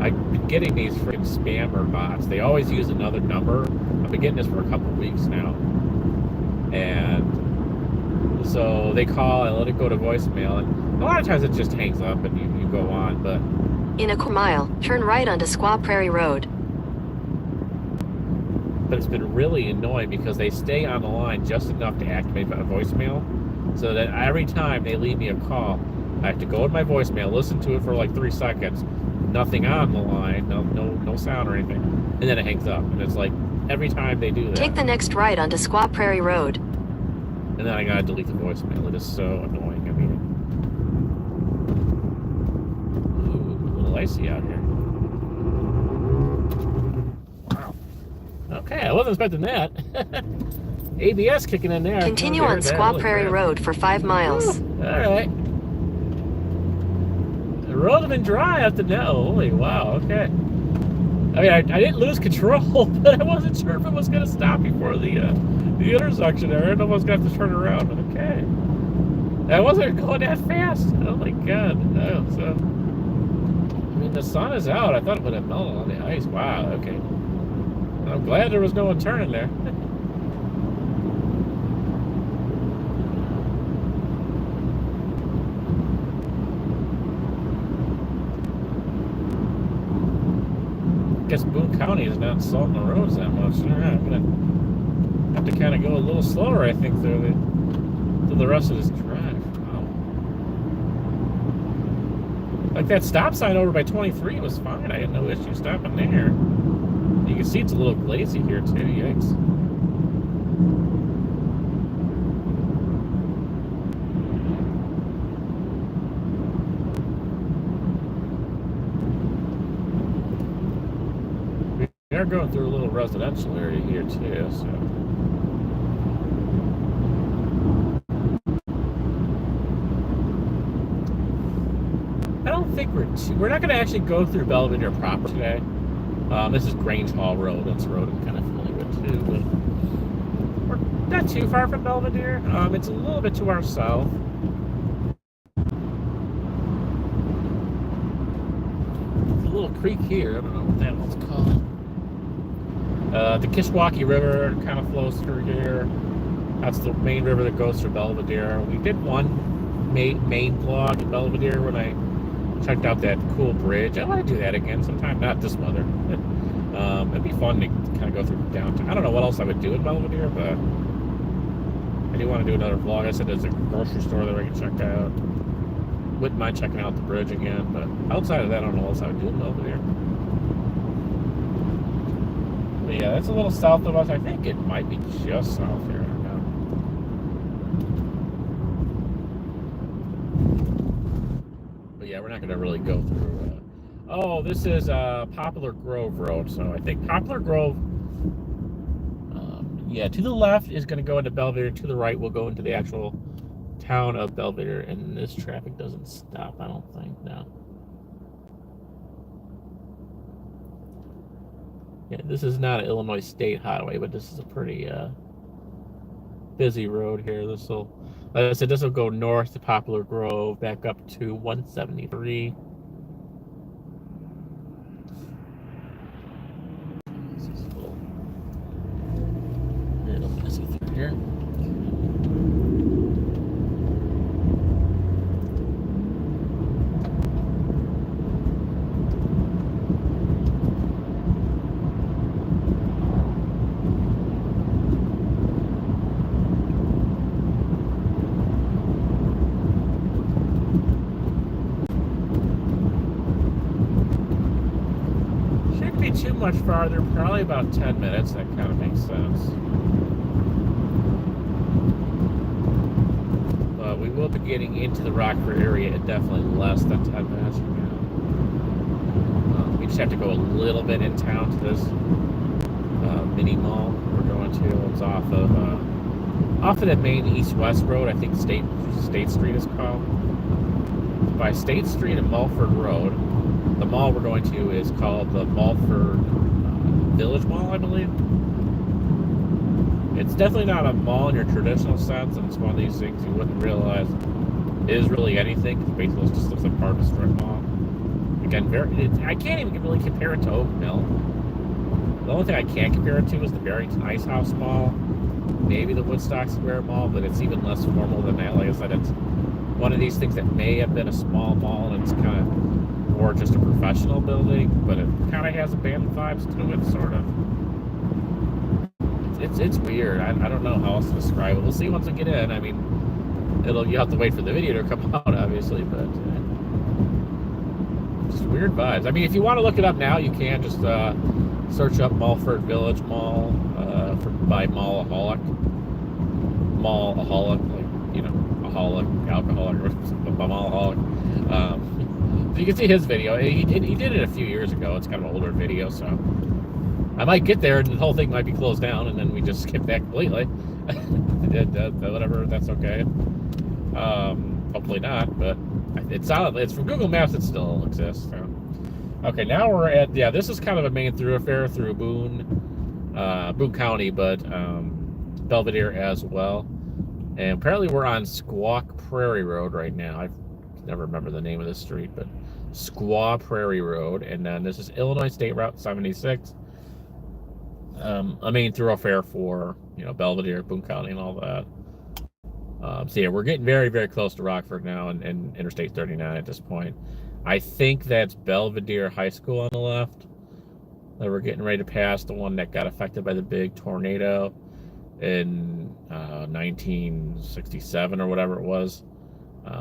I've been getting these freaking spammer bots. They always use another number. I've been getting this for a couple weeks now. And so they call, I let it go to voicemail, and a lot of times it just hangs up and you go on, but... In a mile, turn right onto Squaw Prairie Road. But it's been really annoying because they stay on the line just enough to activate a voicemail, so that every time they leave me a call, I have to go in my voicemail, listen to it for like 3 seconds, nothing on the line, no sound or anything, and then it hangs up. And it's like every time they do that. Take the next right onto Squaw Prairie Road. And then I gotta delete the voicemail. It is so annoying. I mean, ooh, a little icy out here. Okay, I wasn't expecting that. ABS kicking in there. Continue on Squaw Prairie Road for 5 miles. All right. The road has been dry up to now. Holy wow, okay. I mean, I didn't lose control, but I wasn't sure if it was going to stop before the intersection there. I didn't know I was going to have to turn around. Okay. I wasn't going that fast. Oh my god. Oh, so, I mean, the sun is out. I thought it would have melted on the ice. Wow, okay. I'm glad there was no one turning there. Guess Boone County is not salting the roads that much. All right, I'm gonna have to kind of go a little slower, I think, through the rest of this drive. Wow. Like that stop sign over by 23 was fine. I had no issue stopping there. You can see it's a little glazy here too. Yikes. We are going through a little residential area here too, so. I don't think we're not going to actually go through Belvedere proper today. This is Grange Hall Road. That's the road I'm kind of familiar with too, but we're not too far from Belvedere. It's a little bit to our south. There's a little creek here. I don't know what that one's called. The Kishwaukee River kind of flows through here. That's the main river that goes through Belvedere. We did one main vlog in Belvedere when I checked out that cool bridge. I want to do that again sometime, not this weather. It'd be fun to kind of go through downtown. I don't know what else I would do in Belvedere, but I do want to do another vlog. I said there's a grocery store that I can check out. Wouldn't mind checking out the bridge again, but outside of that, I don't know what else I would do in Belvedere. But yeah, that's a little south of us. I think it might be just south here. Yeah, we're not going to really go through. Oh, this is Poplar Grove Road. So I think Poplar Grove, yeah, to the left is going to go into Belvedere. To the right will go into the actual town of Belvedere. And this traffic doesn't stop, I don't think, no. Yeah, this is not an Illinois State Highway, but this is a pretty busy road here. This will, like I said, this will go north to Poplar Grove, back up to 173. This is a little messy through here. much farther, probably about 10 minutes. That kind of makes sense. But we will be getting into the Rockford area in definitely less than 10 minutes from now. We just have to go a little bit in town to this mini mall we're going to. It's off of that main east-west road. I think State Street is called. By State Street and Mulford Road, the mall we're going to is called the Mulford Village Mall, I believe. It's definitely not a mall in your traditional sense, and it's one of these things you wouldn't realize is really anything. It basically just looks like part of a strip mall. Again, I can't even really compare it to Oak Mill. The only thing I can compare it to is the Barrington Ice House Mall, maybe the Woodstock Square Mall, but it's even less formal than that. Like I said, it's one of these things that may have been a small mall, and it's kind of more just a professional building, but it kind of has abandoned vibes to it, sort of. It's weird. I don't know how else to describe it. We'll see once we get in. I mean, you have to wait for the video to come out, obviously, but just weird vibes. I mean, if you want to look it up now, you can just search up Mulford Village Mall by Mallaholic. Mallaholic, like, you know, alcoholic, or something, Mallaholic. You can see his video. He did it a few years ago. It's kind of an older video, so I might get there and the whole thing might be closed down, and then we just skip that completely. Whatever, that's okay. Hopefully not, but it's from Google Maps. It still exists. So. Okay, now we're at, this is kind of a main thoroughfare through Boone County, but Belvedere as well. And apparently we're on Squaw Prairie Road right now. I never remember the name of this street, but Squaw Prairie Road. And then this is Illinois State Route 76. A main thoroughfare for, Belvedere, Boone County, and all that. So yeah, we're getting very, very close to Rockford now, and Interstate 39 at this point. I think that's Belvedere High School on the left that we're getting ready to pass, the one that got affected by the big tornado in 1967 or whatever it was,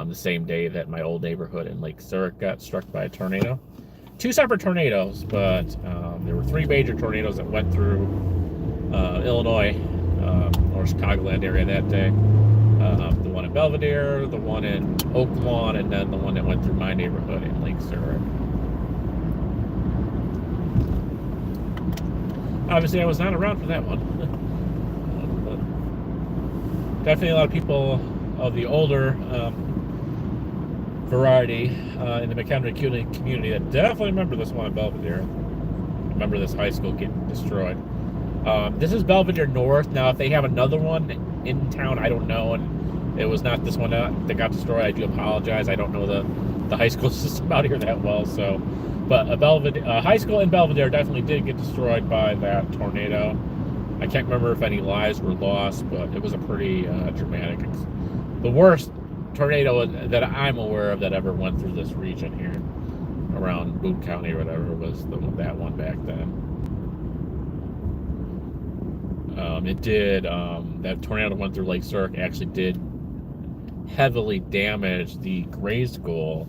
the same day that my old neighborhood in Lake Zurich got struck by a tornado. Two separate tornadoes, but there were three major tornadoes that went through Illinois or Chicagoland area that day. The one in Belvedere, the one in Oak Lawn, and then the one that went through my neighborhood in Lake Zurich. Obviously, I was not around for that one. Definitely a lot of people of the older variety in the McHenry community that definitely remember this one in Belvedere. Remember this high school getting destroyed. This is Belvedere North. Now, if they have another one in town, I don't know, and it was not this one that got destroyed, I do apologize. I don't know the high school system out here that well, so. But a high school in Belvedere definitely did get destroyed by that tornado. I can't remember if any lives were lost, but it was a pretty dramatic. The worst tornado that I'm aware of that ever went through this region here, around Boone County or whatever, was that one back then. It did, that tornado went through Lake Zurich actually did heavily damage the grade school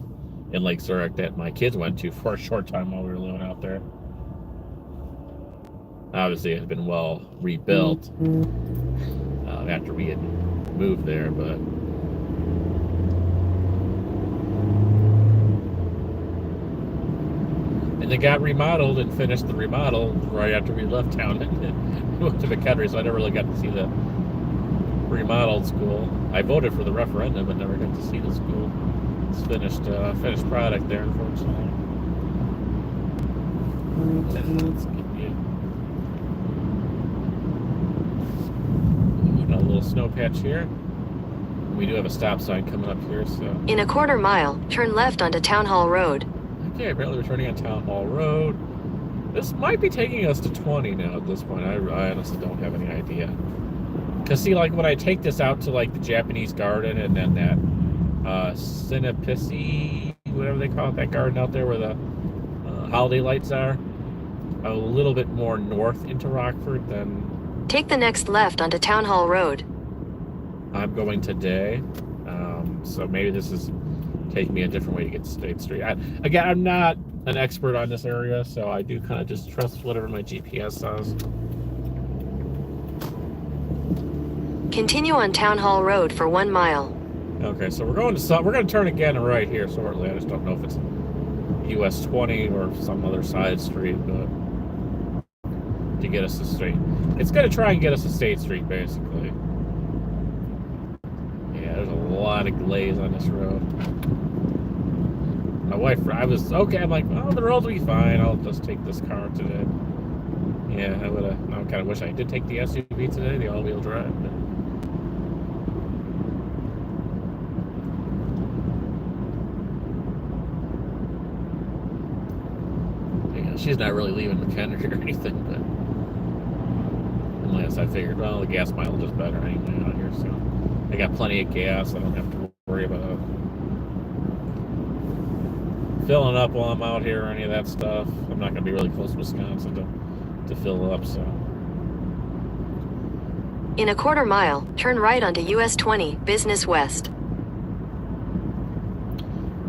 in Lake Zurich that my kids went to for a short time while we were living out there. Obviously, it had been well rebuilt after we had moved there, but and it got remodeled and finished the remodel right after we left town and went to McHenry, so I never really got to see the remodeled school. I voted for the referendum but never got to see the school. It's finished product there, unfortunately. Let's get you a little snow patch here. We do have a stop sign coming up here, so. In a quarter mile, turn left onto Town Hall Road. Okay, apparently we're turning on Town Hall Road. This might be taking us to 20 now at this point. I honestly don't have any idea. Because see, like when I take this out to like the Japanese garden and then that Sinapisi, whatever they call it, that garden out there where the holiday lights are, a little bit more north into Rockford than... Take the next left onto Town Hall Road. I'm going today. So maybe this is take me a different way to get to State Street. Again, I'm not an expert on this area, so I do kind of just trust whatever my GPS says. Continue on Town Hall Road for 1 mile. Okay, so we're going to turn again right here shortly. I just don't know if it's US 20 or some other side street, but to get us to State. It's going to try and get us to State Street, basically. Yeah, there's a lot of glaze on this road. My wife, I'm like, oh, the roads will be fine. I'll just take this car today. Yeah, I kind of wish I did take the SUV today, the all-wheel drive. But yeah, she's not really leaving McHenry or anything, but unless I figured, well, the gas mileage is better anyway out here, so I got plenty of gas. I don't have to worry about filling up while I'm out here or any of that stuff. I'm not going to be really close to Wisconsin to fill up, so. In a 1/4 mile, turn right onto US 20, Business West.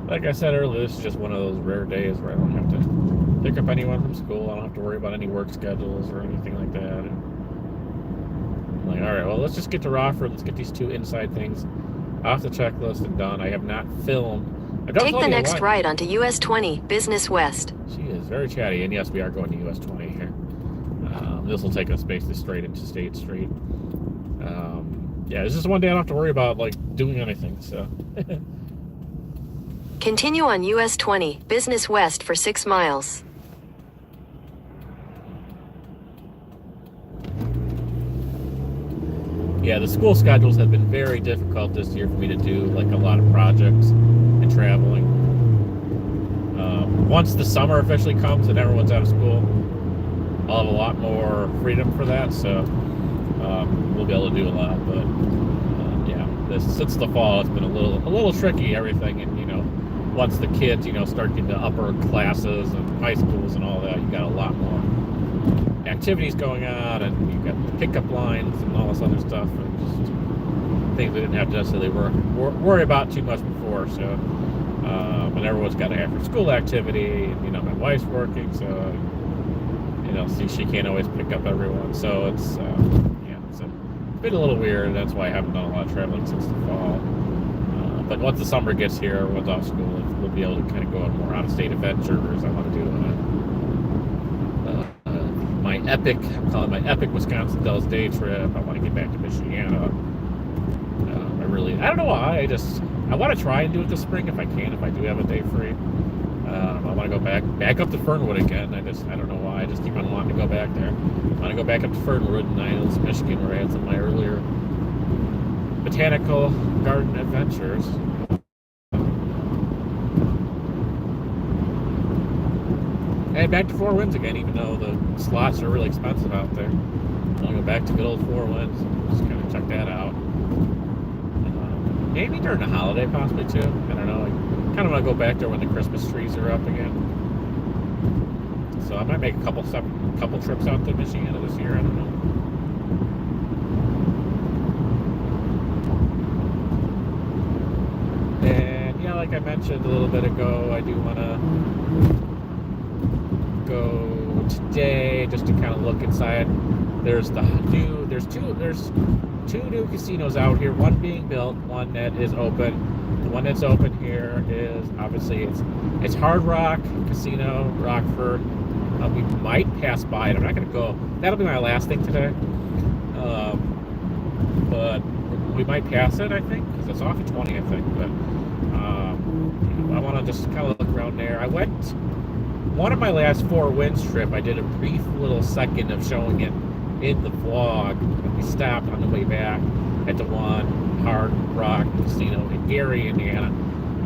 Like I said earlier, this is just one of those rare days where I don't have to pick up anyone from school. I don't have to worry about any work schedules or anything like that. And I'm like, all right, well, let's just get to Rockford. Let's get these 2 inside things off the checklist and done. I have not filmed. Take the next right onto US 20, Business West. She is very chatty, and yes, we are going to US 20 here. This will take us basically straight into State Street. Yeah, this is one day I don't have to worry about like doing anything. So. Continue on US 20, Business West for 6 miles. Yeah, the school schedules have been very difficult this year for me to do like a lot of projects and traveling. Once the summer officially comes and everyone's out of school, I'll have a lot more freedom for that, so we'll be able to do a lot. But yeah, since the fall, it's been a little tricky, everything, and once the kids start getting to upper classes and high schools and all that, you got a lot more activities going on, and you've got the pickup lines and all this other stuff, and just things we didn't have to necessarily worry about too much before. So, and everyone's got an after-school activity, and my wife's working, so she can't always pick up everyone. So it's it's been a little weird. That's why I haven't done a lot of traveling since the fall. But once the summer gets here, everyone's off school, we'll be able to kind of go on more out-of-state adventures. I want to do I'm calling my epic Wisconsin Dells day trip. I want to get back to Michiana. I don't know why. I want to try and do it this spring if I can, if I do have a day free. I want to go back up to Fernwood again. I don't know why. I just keep on wanting to go back there. I want to go back up to Fernwood in Niles, Michigan, where I had some of my earlier botanical garden adventures. And back to Four Winds again, even though the slots are really expensive out there. I'll go back to good old Four Winds and just kind of check that out. Maybe during the holiday, possibly too. I don't know. I kind of want to go back there when the Christmas trees are up again. So I might make a couple trips out to Michiana this year. I don't know. And yeah, like I mentioned a little bit ago, I do want to go today just to kind of look inside. There's two new casinos out here, one being built, one that is open. The one that's open here is obviously it's Hard Rock Casino, Rockford. We might pass by it. I'm not going to go. That'll be my last thing today. But we might pass it, I think, because it's off at 20, I think. But I want to just kind of look around there. I went one of my last Four Winds trip. I did a brief little second of showing it in the vlog. We stopped on the way back at the one Hard Rock Casino in Gary, Indiana.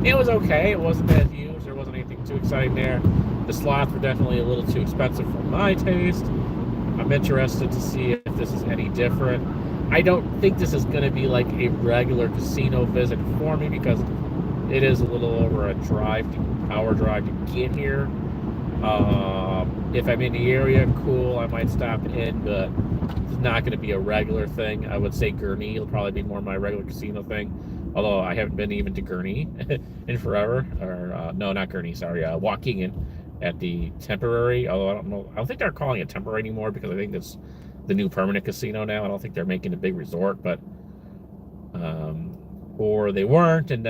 It was okay. It wasn't that huge. There wasn't anything too exciting there. The slots were definitely a little too expensive for my taste. I'm interested to see if this is any different. I don't think this is going to be like a regular casino visit for me because it is a little over a hour drive to get here. If I'm in the area, cool, I might stop in, but it's not going to be a regular thing. I would say Gurnee will probably be more my regular casino thing. Although I haven't been even to Gurney in forever, or no, not Gurney, sorry, Waukegan at the temporary. Although I don't think they're calling it temporary anymore because I think that's the new permanent casino now. I don't think they're making a big resort, but or they weren't, and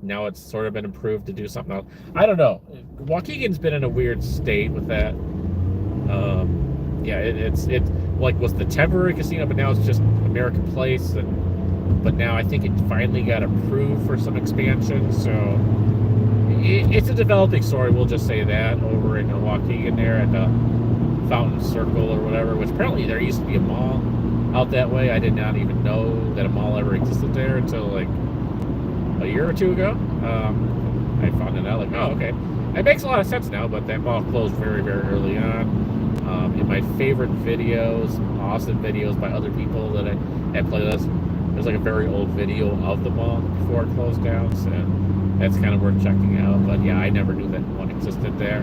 now it's sort of been improved to do something else. I don't know. Waukegan's been in a weird state with that. Yeah, it's like was the temporary casino, but now it's just American Place, but now I think it finally got approved for some expansion. So it's a developing story. We'll just say that over in Waukegan there at the Fountain Circle or whatever. Which apparently there used to be a mall out that way. I did not even know that a mall ever existed there until like a year or two ago. I found it out like, oh, okay. It makes a lot of sense now, but that mall closed very, very early on. In my favorite videos, awesome videos by other people that I playlist, there's like a very old video of the mall before it closed down, so that's kind of worth checking out. But yeah, I never knew that one existed there.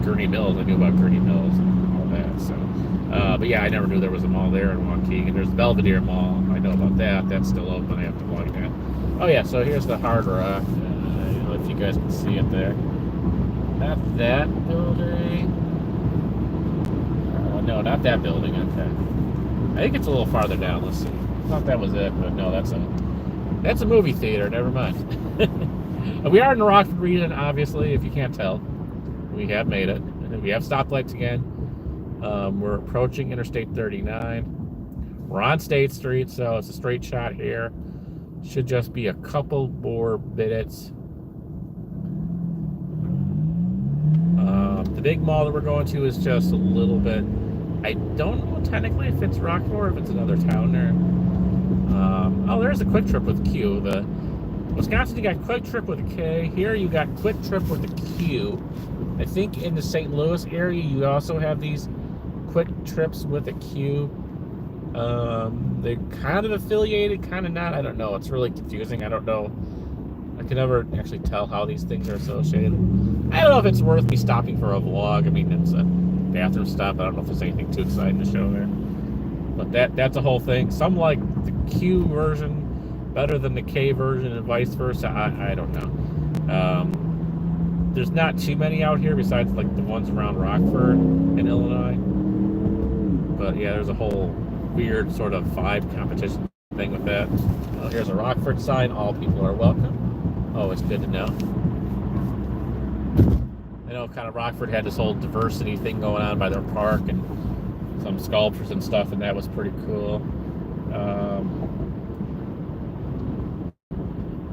Gurney Mills, I knew about Gurney Mills and all that. So, but yeah, I never knew there was a mall there in Waukegan. There's the Belvedere Mall. I know about that. That's still open. I have to log that. Oh yeah, so here's the Hard Rock. I don't know if you guys can see it there. Not that building. No, not that building. Okay. I think it's a little farther down. Let's see. I thought that was it, but no, that's a movie theater. Never mind. We are in the Rockford region, obviously, if you can't tell. We have made it. We have stoplights again. We're approaching Interstate 39. We're on State Street, so it's a straight shot here. Should just be a couple more minutes. The big mall that we're going to is just a little bit. I don't know technically if it's Rockford or if it's another town there. Oh, there's a Quick Trip with Q. The Wisconsin, you got Quick Trip with a K. Here you got Quick Trip with a Q. I think in the St. Louis area you also have these Quick Trips with a Q. They're kind of affiliated, kind of not. I don't know. It's really confusing. I don't know. I can never actually tell how these things are associated. I don't know if it's worth me stopping for a vlog. I mean, it's a bathroom stop. I don't know if there's anything too exciting to show there. But that's a whole thing. Some like the Q version better than the K version and vice versa. I don't know. There's not too many out here besides like the ones around Rockford in Illinois. But yeah, there's a whole weird sort of vibe competition thing with that. Here's a Rockford sign. All people are welcome. Oh, it's good to know. I know kind of Rockford had this whole diversity thing going on by their park and some sculptures and stuff, and that was pretty cool.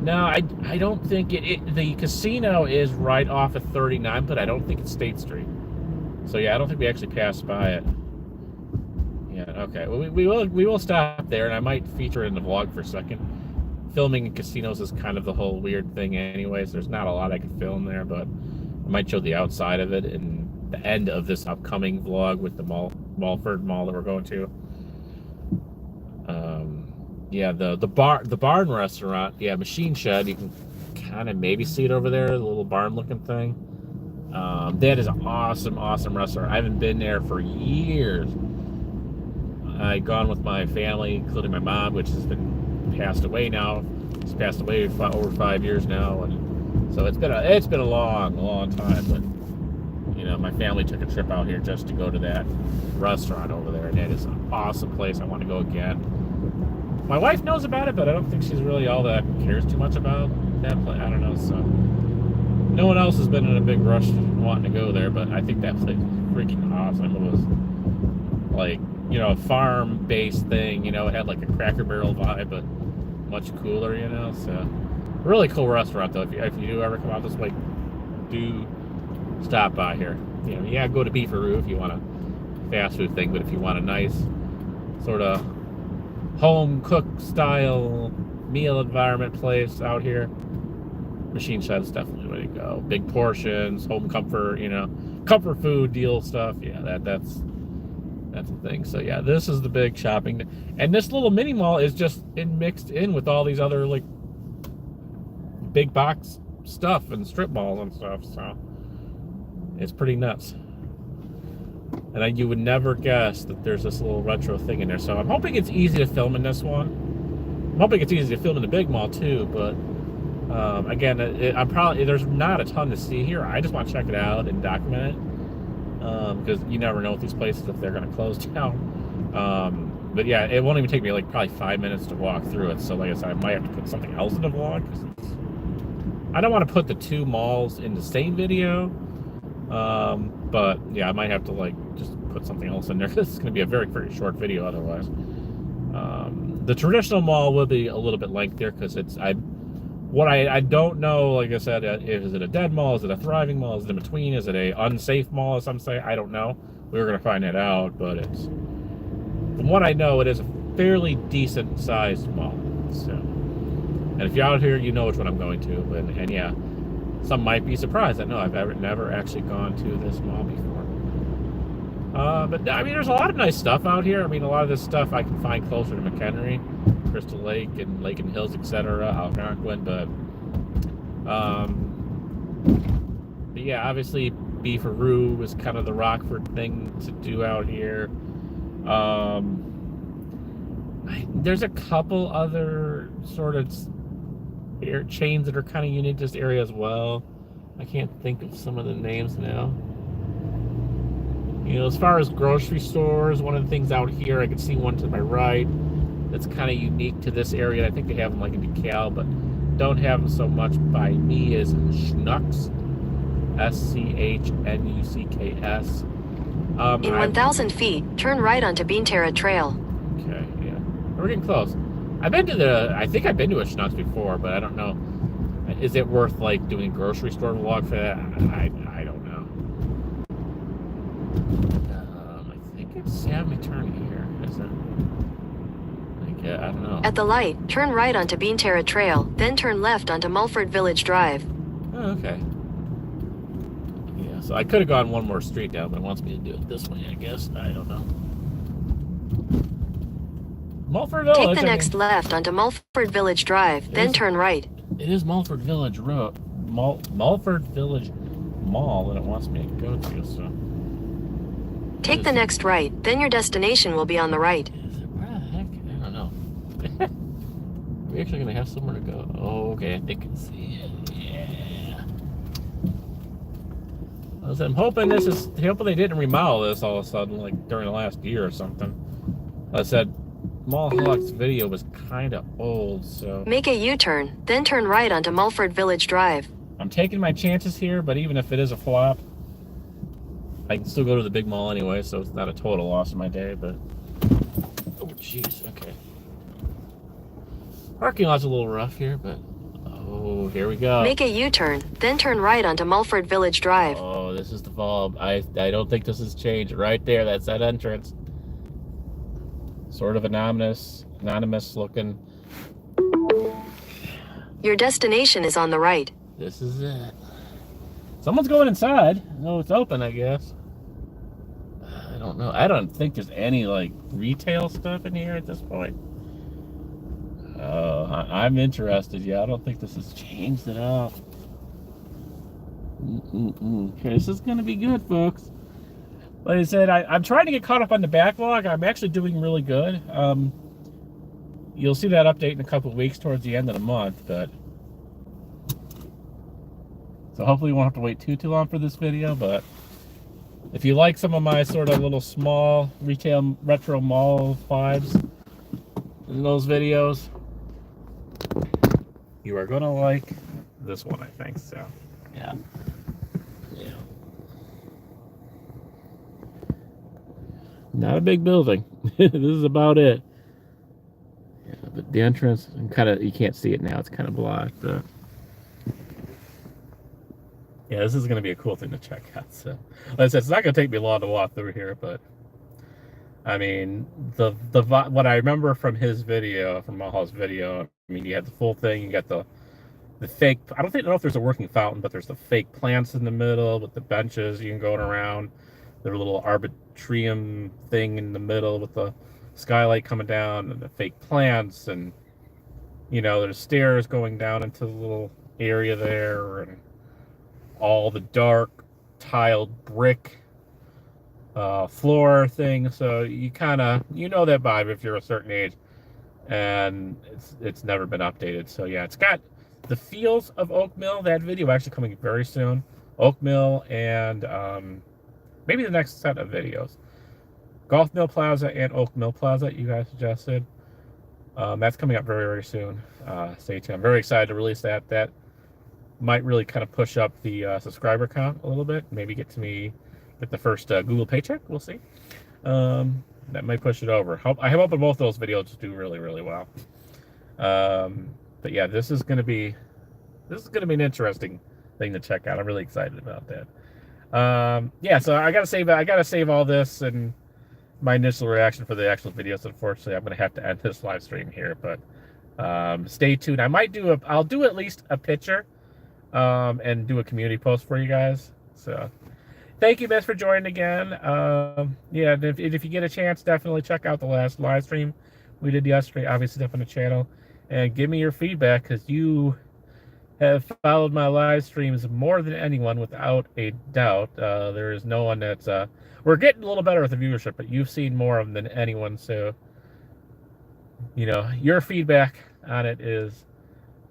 No, I don't think the casino is right off of 39, but I don't think it's State Street. So yeah, I don't think we actually passed by it. Yeah, okay. Well, we will stop there, and I might feature it in the vlog for a second. Filming in casinos is kind of the whole weird thing anyways. There's not a lot I can film there, but I might show the outside of it in the end of this upcoming vlog with the Walford Mall that we're going to. Yeah, the barn restaurant, yeah, Machine Shed, you can kind of maybe see it over there, the little barn looking thing. That is an awesome restaurant. I haven't been there for years. I've gone with my family, including my mom, which has been passed away now. She's passed away for over 5 years now, and so it's been a long time. But you know, my family took a trip out here just to go to that restaurant over there, and it is an awesome place. I want to go again. My wife knows about it, but I don't think she's really all that cares too much about that place. I don't know. So no one else has been in a big rush wanting to go there, but I think that place is freaking awesome. It was like, you know, a farm-based thing. You know, it had like a Cracker Barrel vibe, but much cooler. You know, so really cool restaurant though. If you do ever come out this way, do stop by here. You know, yeah, go to Beefaroo if you want a fast food thing, but if you want a nice sort of home cooked style meal environment place out here, Machine Shed is definitely the way to go. Big portions, home comfort, you know, comfort food deal stuff. Yeah, that's a thing. So yeah, this is the big shopping, and this little mini mall is just mixed in with all these other like big box stuff and strip malls and stuff. So it's pretty nuts. And you would never guess that there's this little retro thing in there. So I'm hoping it's easy to film in this one. I'm hoping it's easy to film in the big mall too, but again, I'm probably there's not a ton to see here. I just want to check it out and document it because you never know with these places if they're going to close down. But yeah, it won't even take me like probably 5 minutes to walk through it. So like I said, I might have to put something else in the vlog because I don't want to put the two malls in the same video. But yeah, I might have to like just put something else in there because it's going to be a very, very short video otherwise. The traditional mall will be a little bit lengthier because I don't know, like I said, is it a dead mall? Is it a thriving mall? Is it in between? Is it a unsafe mall, as some say? I don't know. We were going to find that out, but it's, from what I know, it is a fairly decent sized mall. So, and if you're out here, you know which one I'm going to. And yeah, some might be surprised. I know I've never actually gone to this mall before. But I mean, there's a lot of nice stuff out here. I mean, a lot of this stuff I can find closer to McHenry, Crystal Lake, and Lake and Hills, etc., Algonquin. But yeah, obviously Beefaroo was kind of the Rockford thing to do out here. There's a couple other sort of chains that are kind of unique to this area as well. I can't think of some of the names now. You know, as far as grocery stores, one of the things out here, I can see one to my right that's kind of unique to this area. I think they have them like in DeKalb, but don't have them so much by me, is Schnucks. SCHNUCKS. In 1,000 feet, turn right onto Beanterra Trail. Okay, yeah. We're getting close. I think I've been to a Schnucks before, but I don't know. Is it worth like doing a grocery store vlog for that? I don't know. I think it's, yeah, let me turn here. Is it? I don't know. At the light, turn right onto Beanterra Trail, then turn left onto Mulford Village Drive. Oh, okay. Yeah, so I could have gone one more street down, but it wants me to do it this way, I guess. I don't know. Mulford Village. Take the next left onto Mulford Village Drive, then turn right. It is Mulford Village Road. Mulford Village Mall that it wants me to go to, so. Take the next right, then your destination will be on the right. Is it, where the heck? I don't know. We're actually going to have somewhere to go. Oh, okay, I think I can see it. Yeah. I'm hoping hoping they didn't remodel this all of a sudden, like during the last year or something. I said, Mulhawk's video was kind of old, so... Make a U-turn, then turn right onto Mulford Village Drive. I'm taking my chances here, but even if it is a flop, I can still go to the big mall anyway, so it's not a total loss of my day, but... Oh, jeez, okay. Parking lot's a little rough here, but... Oh, here we go. Make a U-turn, then turn right onto Mulford Village Drive. Oh, this is the bulb. I don't think this has changed. Right there, that's that entrance. Sort of anonymous looking. Your destination is on the right. This is it. Someone's going inside. Oh, it's open, I guess. I don't know. I don't think there's any like retail stuff in here at this point. I'm interested. Yeah, I don't think this has changed at all. Okay, this is gonna be good, folks. Like I said, I'm trying to get caught up on the backlog. I'm actually doing really good. You'll see that update in a couple of weeks towards the end of the month, but so hopefully you won't have to wait too long for this video. But if you like some of my sort of little small retail retro mall vibes in those videos, you are gonna like this one, I think. So yeah. Not a big building. This is about it. Yeah, but the entrance, you can't see it now. It's kind of blocked. But yeah, this is going to be a cool thing to check out. So, like I said, it's not going to take me long to walk through here, but I mean, what I remember from his video, from Mahaw's video, I mean, you had the full thing. You got the fake. I don't know if there's a working fountain, but there's the fake plants in the middle with the benches you can go around. Their little arbitrium thing in the middle with the skylight coming down and the fake plants, and you know, there's stairs going down into the little area there, and all the dark tiled brick floor thing. So you kind of, you know that vibe if you're a certain age. and it's never been updated. So yeah, it's got the feels of Oak Mill. That video actually coming very soon. Oak Mill and maybe the next set of videos. Golf Mill Plaza and Oak Mill Plaza, you guys suggested. That's coming up very, very soon. Stay tuned. I'm very excited to release that. That might really kind of push up the subscriber count a little bit. Maybe get the first Google paycheck. We'll see. That might push it over. I hope both those videos do really, really well. But yeah, this is gonna be an interesting thing to check out. I'm really excited about that. Yeah, so I gotta save all this and my initial reaction for the actual videos. Unfortunately, I'm gonna have to end this live stream here, but stay tuned. I'll do at least a picture and do a community post for you guys. So thank you, Miss, for joining again. Yeah, and if you get a chance, definitely check out the last live stream we did yesterday, obviously up on the channel, and give me your feedback, because you have followed my live streams more than anyone, without a doubt. There is no one that's we're getting a little better with the viewership, but you've seen more of them than anyone. So, you know, your feedback on it is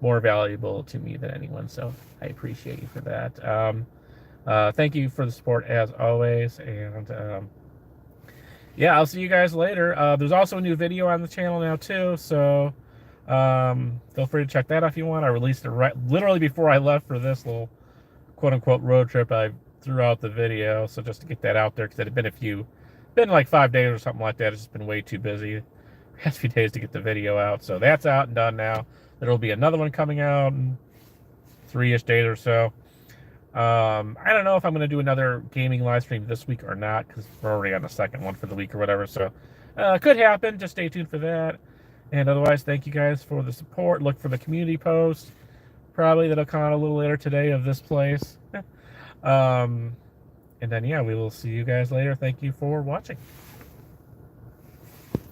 more valuable to me than anyone. So I appreciate you for that. Thank you for the support as always. And yeah, I'll see you guys later. There's also a new video on the channel now too. So feel free to check that out if you want. I released it literally before I left for this little quote unquote road trip. I threw out the video, so just to get that out there, because it had been like 5 days or something like that. It's just been way too busy the past few days to get the video out. So that's out and done now. There'll be another one coming out in 3-ish days or so. I don't know if I'm going to do another gaming live stream this week or not, because we're already on the second one for the week or whatever. So could happen. Just stay tuned for that. And otherwise, thank you guys for the support. Look for the community post, probably that'll come out a little later today, of this place. And then, yeah, we will see you guys later. Thank you for watching.